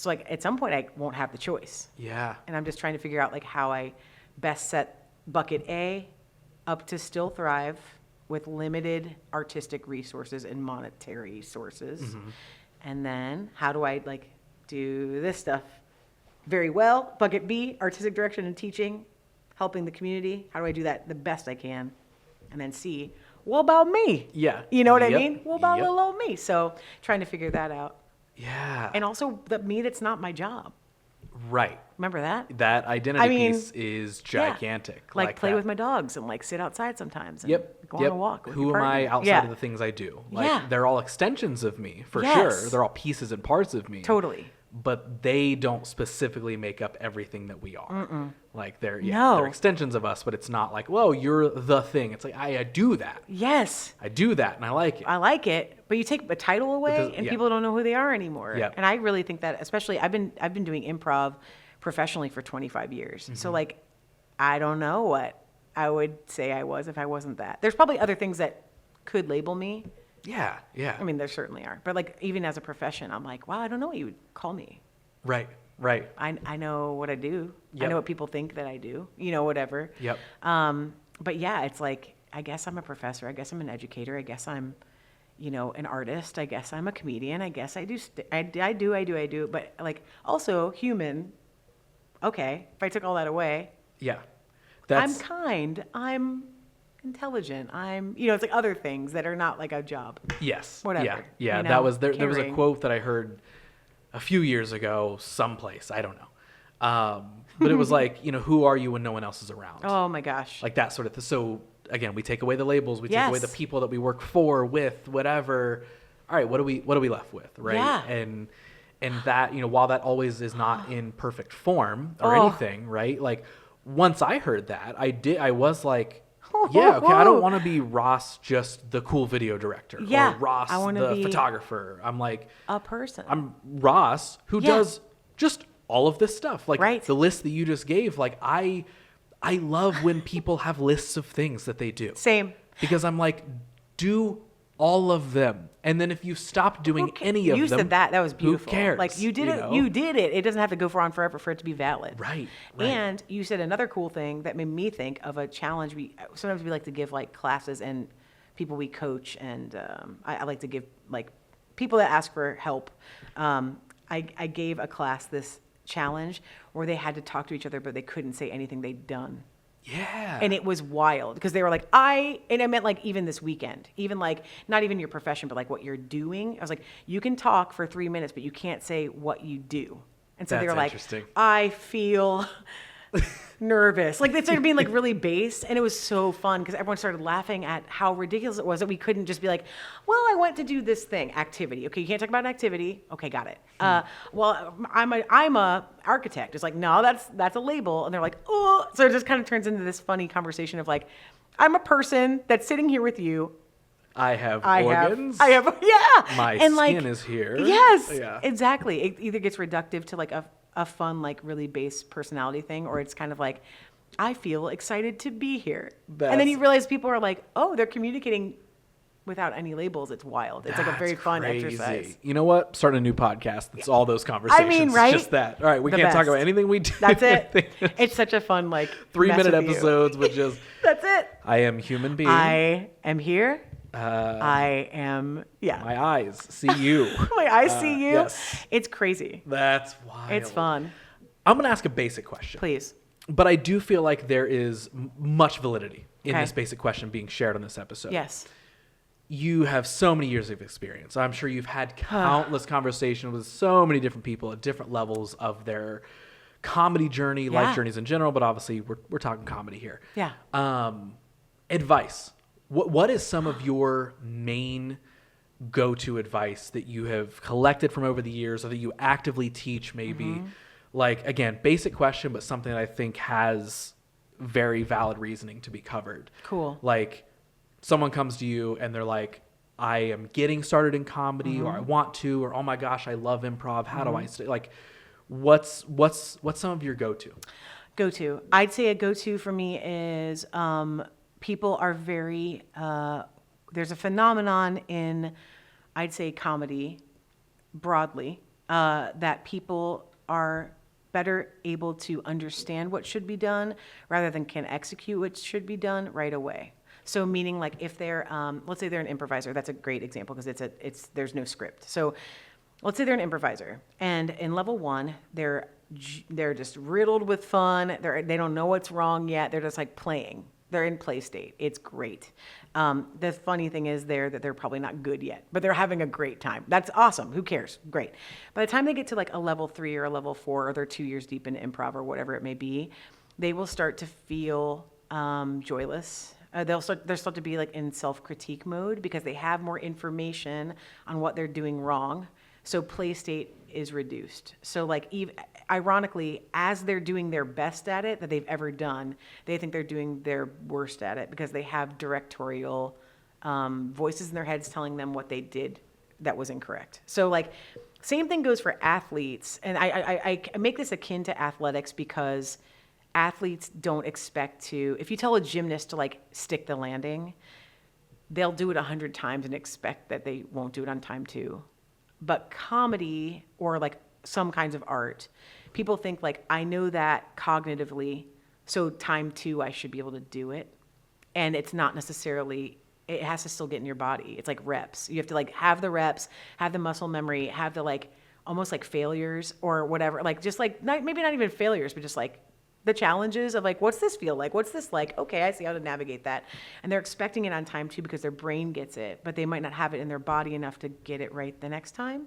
like at some point I won't have the choice. Yeah. And I'm just trying to figure out like how I best set bucket A up to still thrive with limited artistic resources and monetary sources. And then how do I like do this stuff very well? Bucket B, artistic direction and teaching, helping the community. How do I do that the best I can? And then C, what about me? Yeah. You know what I mean? What about little old me? So trying to figure that out. Yeah. And also the me that's not my job. Right. Remember that? That identity piece is gigantic. Yeah. Like play that. with my dogs and like sit outside sometimes and go on a walk with Who your am partner. I outside of the things I do? Like they're all extensions of me, for sure. They're all pieces and parts of me. Totally. But they don't specifically make up everything that we are. Like they're extensions of us, but it's not like, whoa, you're the thing. It's like I do that. Yes. I do that and I like it. I like it, but you take a title away and people don't know who they are anymore. Yeah. And I really think that, especially I've been doing improv professionally for 25 years. So like, I don't know what I would say I was if I wasn't that. There's probably other things that could label me. Yeah. I mean, there certainly are. But like, even as a profession, I'm like, wow, I don't know what you would call me. Right. I know what I do. I know what people think that I do, whatever. Yep. But yeah, it's like, I guess I'm a professor. I guess I'm an educator. I guess I'm, an artist. I guess I'm a comedian. I guess I do. I do. But like also human. Okay. If I took all that away. Yeah. I'm kind. I'm intelligent. I'm, it's like other things that are not like a job. Yes. Whatever. Yeah. That was there was a quote that I heard a few years ago someplace. I don't know. But it was like, who are you when no one else is around? Oh my gosh. Like that sort of thing. So again, we take away the labels, we take away the people that we work for, with, whatever. All right, what are we left with, right? Yeah. And that, while that always is not in perfect form or anything, right? Like once I heard that, I was like, yeah, okay, I don't want to be Ross, just the cool video director, or Ross, the photographer. I'm like a person. I'm Ross, who does just all of this stuff. Like the list that you just gave, like I love when people have lists of things that they do. Same. Because I'm like, do all of them. And then if you stop doing any of them, you said that was beautiful. Who cares? Like you did it. You did it. It doesn't have to go on forever for it to be valid. Right. And you said another cool thing that made me think of a challenge. Sometimes we like to give like classes and people we coach, and I like to give like people that ask for help. I gave a class this challenge where they had to talk to each other, but they couldn't say anything they'd done. Yeah. And it was wild because they were like, and I meant like even this weekend, even like not even your profession, but like what you're doing. I was like, you can talk for 3 minutes, but you can't say what you do. And so they were like, I feel nervous. Like they started being like really base, and it was so fun because everyone started laughing at how ridiculous it was that we couldn't just be like, well, I went to do this thing, activity. Okay, you can't talk about an activity. Okay, got it. Well, I'm a architect. It's like, no, that's a label. And they're like, oh. So it just kind of turns into this funny conversation of like, I'm a person that's sitting here with you. I have organs. My skin is here. Yes, exactly. It either gets reductive to like a fun, like really base personality thing, or it's kind of like, I feel excited to be here. And then you realize people are like, oh, they're communicating without any labels. It's wild. It's like a very fun exercise. You know what? Starting a new podcast. It's all those conversations. I mean, right? It's just that. All right, we can't talk about anything we do. That's it. It's such a fun, like, 3-minute episodes with just. That's it. I am human being. I am here. I am, My eyes see you. My eyes see you. Yes. It's crazy. That's wild. It's fun. I'm going to ask a basic question. Please. But I do feel like there is much validity in this basic question being shared on this episode. Yes. You have so many years of experience. I'm sure you've had countless conversations with so many different people at different levels of their comedy journey, life journeys in general, but obviously we're talking comedy here. Yeah. Advice. What is some of your main go-to advice that you have collected from over the years, or that you actively teach maybe? Mm-hmm. Like, again, basic question, but something that I think has very valid reasoning to be covered. Cool. Like, someone comes to you and they're like, I am getting started in comedy, or I want to, or oh my gosh, I love improv. How do I stay? Like, what's some of your go-to? Go-to. I'd say a go-to for me is people are very, there's a phenomenon in, I'd say, comedy broadly, that people are better able to understand what should be done rather than can execute what should be done right away. So meaning, like, if they're, let's say they're an improviser, that's a great example because there's no script. So let's say they're an improviser, and in level 1, they're just riddled with fun. They don't know what's wrong yet. They're just like playing. They're in play state. It's great. The funny thing is that they're probably not good yet, but they're having a great time. That's awesome. Who cares? Great. By the time they get to like a level 3 or a level 4, or they're 2 years deep in improv or whatever it may be, they will start to feel joyless. They'll start to be like in self-critique mode because they have more information on what they're doing wrong. So play state is reduced. So like, ironically, as they're doing their best at it that they've ever done, they think they're doing their worst at it because they have directorial voices in their heads telling them what they did that was incorrect. So like, same thing goes for athletes. And I make this akin to athletics because athletes don't expect to, if you tell a gymnast to like stick the landing, they'll do it 100 times and expect that they won't do it on time 2. But comedy, or like some kinds of art, people think like, I know that cognitively, so time 2, I should be able to do it. And it's not necessarily, it has to still get in your body. It's like reps. You have to like have the reps, have the muscle memory, have the like, almost like failures or whatever. Like just like, maybe not even failures, but just like the challenges of like, what's this feel like? What's this like? Okay, I see how to navigate that. And they're expecting it on time 2 because their brain gets it, but they might not have it in their body enough to get it right the next time.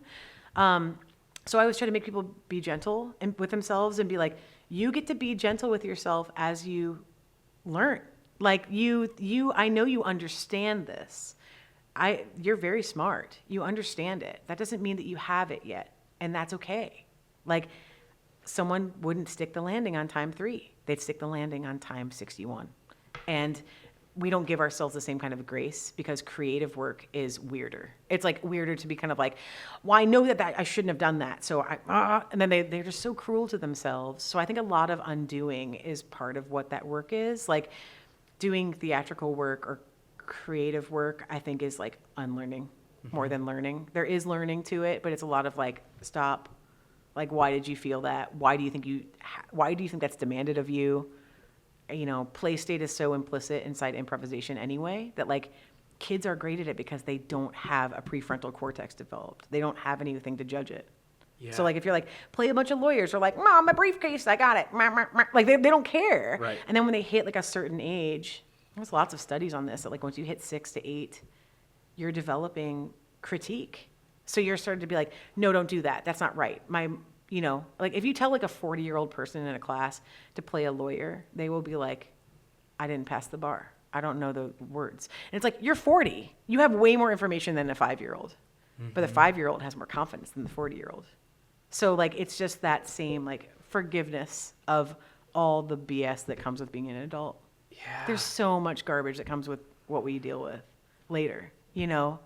So I always try to make people be gentle with themselves and be like, you get to be gentle with yourself as you learn. Like I know you understand this. You're very smart. You understand it. That doesn't mean that you have it yet. And that's okay. Like, someone wouldn't stick the landing on time 3. they'd stick the landing on time 61. And we don't give ourselves the same kind of grace because creative work is weirder. It's like weirder to be kind of like, well, I know that I shouldn't have done that. So and then they're just so cruel to themselves. So I think a lot of undoing is part of what that work is. Like doing theatrical work or creative work, I think is like unlearning more than learning. There is learning to it, but it's a lot of like, stop. Like, why did you feel that? Why do you think that's demanded of you? You know, play state is so implicit inside improvisation anyway that like kids are great at it because they don't have a prefrontal cortex developed. They don't have anything to judge it. Yeah. So like if you're like, play a bunch of lawyers, or like, Mom, my briefcase, I got it. Like they don't care. Right. And then when they hit like a certain age, there's lots of studies on this that like once you hit 6 to 8, you're developing critique. So you're starting to be like, no, don't do that. That's not right. You know, like if you tell like a 40-year-old person in a class to play a lawyer, they will be like, I didn't pass the bar. I don't know the words. And it's like, you're 40. You have way more information than a 5-year-old. But the 5-year-old has more confidence than the 40-year-old. So like, it's just that same like forgiveness of all the BS that comes with being an adult. Yeah. There's so much garbage that comes with what we deal with later, you know?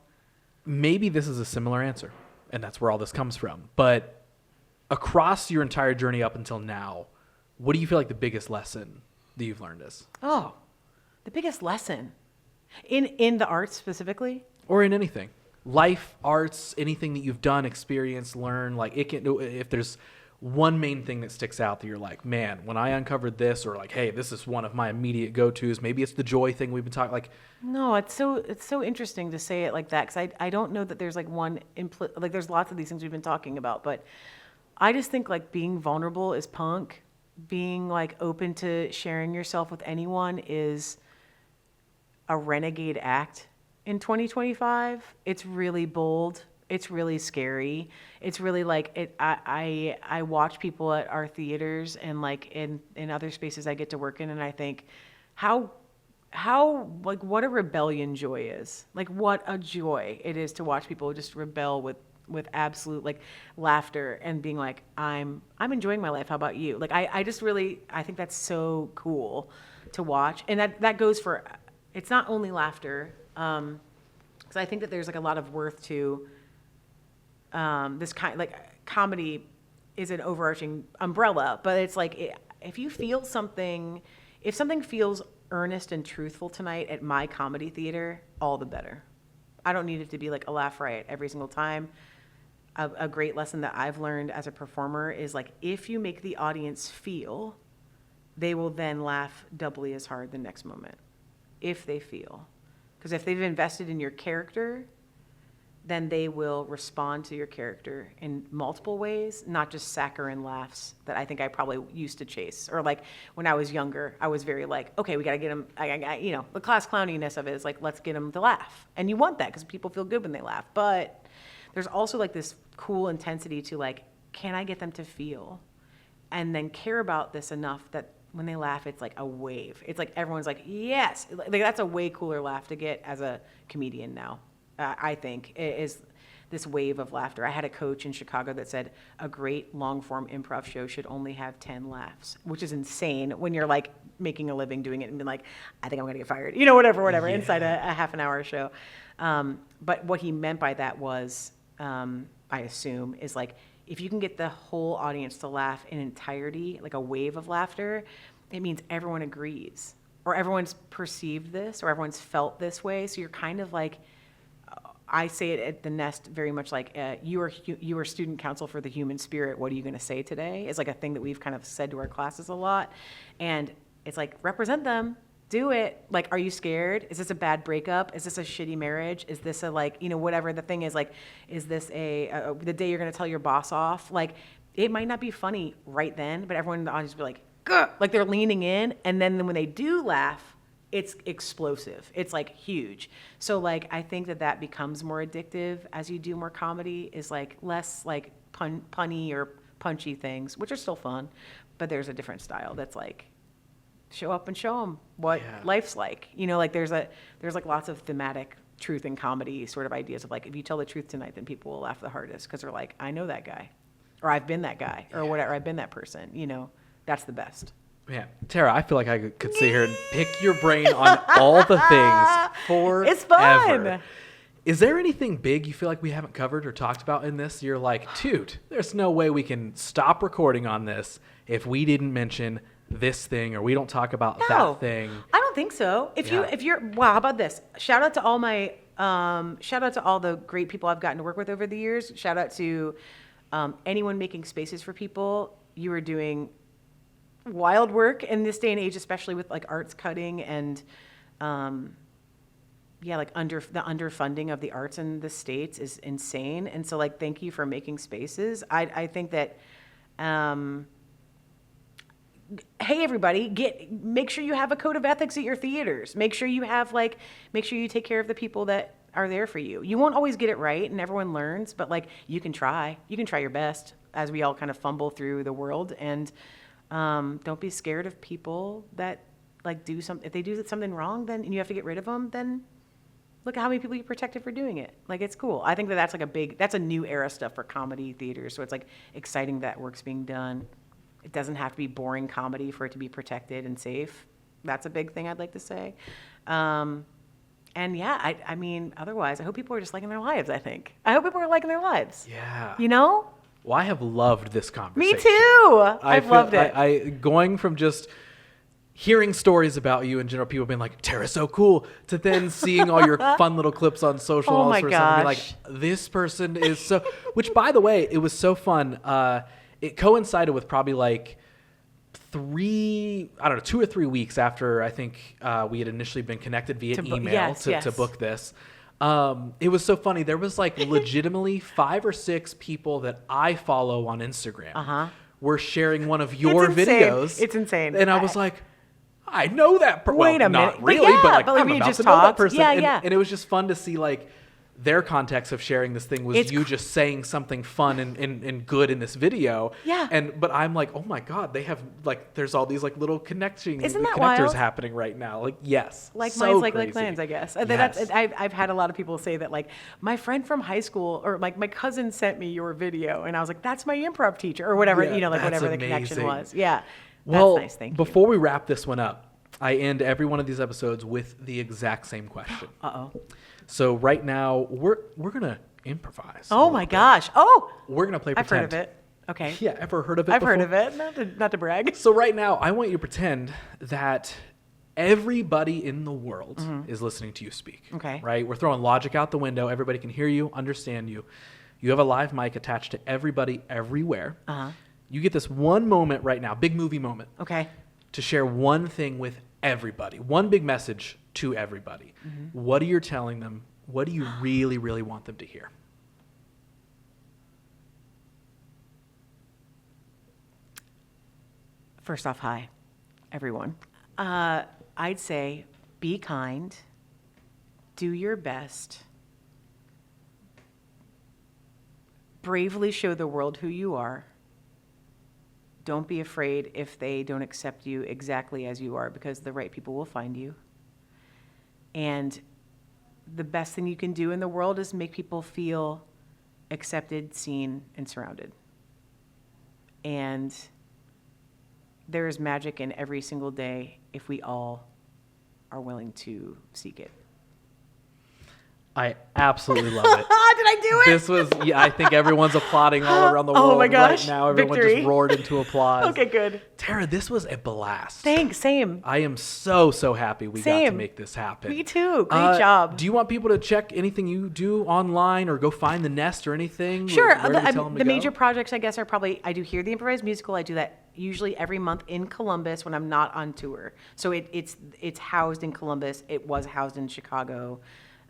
Maybe this is a similar answer, and that's where all this comes from. But across your entire journey up until now, what do you feel like the biggest lesson that you've learned is? Oh, the biggest lesson in the arts specifically? Or in anything. Life, arts, anything that you've done, experienced, learned. Like it can, if there's one main thing that sticks out that you're like, man, when I uncovered this, or like, hey, this is one of my immediate go-tos. Maybe it's the joy thing we've been talking. Like, no, it's so interesting to say it like that because I don't know that there's like one like there's lots of these things we've been talking about, but I just think like being vulnerable is punk. Being like open to sharing yourself with anyone is a renegade act in 2025. It's really bold. It's really scary. It's really like I watch people at our theaters and like in other spaces I get to work in, and I think how like what a rebellion joy is. Like what a joy it is to watch people just rebel with absolute like laughter and being like, I'm enjoying my life. How about you? Like I just really, I think that's so cool to watch. And that goes for, it's not only laughter. Cause I think that there's like a lot of worth to this kind, like comedy is an overarching umbrella, but it's like, if you feel something, if something feels earnest and truthful tonight at my comedy theater, all the better. I don't need it to be like a laugh riot every single time. A great lesson that I've learned as a performer is like, if you make the audience feel, they will then laugh doubly as hard the next moment, if they feel. Because if they've invested in your character, then they will respond to your character in multiple ways, not just saccharine laughs that I think I probably used to chase. Or like when I was younger, I was very like, okay, we got to get them, you know, the class clowniness of it is like, let's get them to laugh. And you want that because people feel good when they laugh. But there's also like this cool intensity to like, can I get them to feel? And then care about this enough that when they laugh, it's like a wave. It's like everyone's like, yes. Like that's a way cooler laugh to get as a comedian now. I think, is this wave of laughter. I had a coach in Chicago that said a great long-form improv show should only have 10 laughs, which is insane when you're like making a living doing it and being like, I think I'm going to get fired, you know, whatever, yeah. Inside a half an hour show. But what he meant by that was, I assume, is like, if you can get the whole audience to laugh in entirety, like a wave of laughter, it means everyone agrees, or everyone's perceived this, or everyone's felt this way. So you're kind of like, I say it at the Nest very much like, you are student counsel for the human spirit. What are you going to say today? It's like a thing that we've kind of said to our classes a lot. And it's like, represent them. Do it. Like, are you scared? Is this a bad breakup? Is this a shitty marriage? Is this a like, you know, whatever the thing is, like, is this the day you're going to tell your boss off? Like, it might not be funny right then, but everyone in the audience will be like, gah! Like they're leaning in. And then when they do laugh, it's explosive. It's like huge. So like, I think that becomes more addictive as you do more comedy, is like less like punny or punchy things, which are still fun, but there's a different style that's like, show up and show them what life's like. You know, like there's like lots of thematic truth in comedy sort of ideas of like, if you tell the truth tonight, then people will laugh the hardest because they're like, I know that guy, or I've been that guy, or whatever, I've been that person, you know, that's the best. Man, Tara, I feel like I could sit here and pick your brain on all the things forever. It's fun. Is there anything big you feel like we haven't covered or talked about in this? You're like, dude, there's no way we can stop recording on this if we didn't mention this thing or we don't talk about that thing. I don't think so. If you're wow, how about this? Shout out to all the great people I've gotten to work with over the years. Shout out to anyone making spaces for people. You are doing wild work in this day and age, especially with like arts cutting and like the underfunding of the arts in the States is insane. And so like, thank you for making spaces. I think that, hey everybody, make sure you have a code of ethics at your theaters. Make sure you take care of the people that are there for you. You won't always get it right and everyone learns, but like you can try your best as we all kind of fumble through the world. And don't be scared of people that like do something. If they do something wrong, then and you have to get rid of them, then look at how many people you protected for doing it. Like, it's cool. I think that's like that's a new era stuff for comedy theaters. So it's like exciting that work's being done. It doesn't have to be boring comedy for it to be protected and safe. That's a big thing I'd like to say. And yeah, I mean, otherwise, I hope people are just liking their lives, I think. I hope people are liking their lives. Yeah. You know? Well, I have loved this conversation. Me too. I've loved it. I going from just hearing stories about you in general, people being like, Tara's so cool, to then seeing all your fun little clips on social. Oh my gosh. Like, this person is so, which by the way, it was so fun. It coincided with probably like 2 or 3 weeks after I think we had initially been connected via email to book this. It was so funny. There was like legitimately 5 or 6 people that I follow on Instagram were sharing one of your videos. It's insane. And I was like, I know that person. Wait a minute. Not really, but like I'm we about just to know that talked. person. Yeah. And it was just fun to see like their context of sharing this thing was you just saying something fun and good in this video. Yeah. But I'm like, oh my God, they have like, there's all these like little connectors wild? happening right now. Like, yes. Like so minds, like crazy. plans, I guess. Yes. I've had a lot of people say that, like, my friend from high school or like my cousin sent me your video, and I was like, that's my improv teacher or whatever, whatever the connection was. Yeah. Well, that's nice. Thank you. Before we wrap this one up, I end every one of these episodes with the exact same question. Uh-oh. So right now we're gonna improvise. Oh my gosh! Oh, we're gonna play pretend. I've heard of it. Okay. Yeah, ever heard of it? I've before? heard of it. Not to brag. So right now, I want you to pretend that everybody in the world is listening to you speak. Okay. Right? We're throwing logic out the window. Everybody can hear you, understand you. You have a live mic attached to everybody everywhere. You get this one moment right now, big movie moment. Okay. To share one thing with everybody, one big message to everybody. What are you telling them? What do you really, really want them to hear? First off, hi, everyone. I'd say be kind, do your best, bravely show the world who you are. Don't be afraid if they don't accept you exactly as you are, because the right people will find you. And the best thing you can do in the world is make people feel accepted, seen, and surrounded. And there is magic in every single day if we all are willing to seek it. I absolutely love it. Did I do it? This was, I think everyone's applauding all around the world my gosh. right now. Everyone Victory. just roared into applause. Okay, good. Tara, this was a blast. Thanks, same. I am so happy we got to make this happen. Me too. Great job. Do you want people to check anything you do online or go find the Nest or anything? Sure. Where do we tell them to The go? major projects, I guess, are probably, I do Hear the Improvised Musical. I do that usually every month in Columbus when I'm not on tour. So it's housed in Columbus. It was housed in Chicago.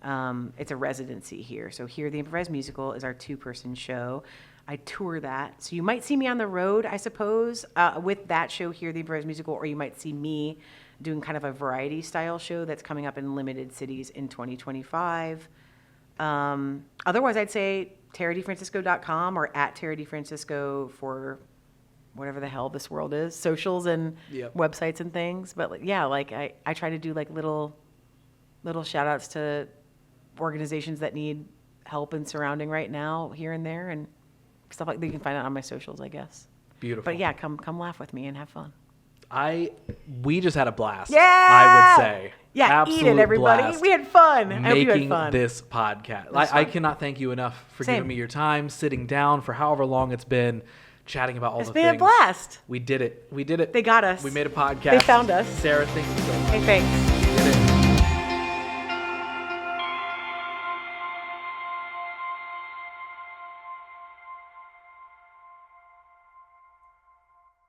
It's a residency here. So Here the Improvised Musical is our 2-person show. I tour that. So you might see me on the road, I suppose, with that show, Here the Improvised Musical, or you might see me doing kind of a variety style show that's coming up in limited cities in 2025. Otherwise, I'd say TaraDeFrancisco.com or at TaraDeFrancisco for whatever the hell this world is, socials and websites and things. But yeah, like I try to do like little shout outs to organizations that need help and surrounding right now here and there, and stuff like that. You can find out on my socials, I guess. Beautiful. But yeah, come laugh with me and have fun. We just had a blast. Yeah. I would say. Yeah, Absolute eat it, everybody. blast We had fun. I hope you had making fun. this podcast. I cannot thank you enough for Same. giving me your time, sitting down for however long it's been, chatting about all It's the been a things. blast. We did it. We did it. They got us. We made a podcast. They found us. Sarah, thank you so much. Hey, thanks.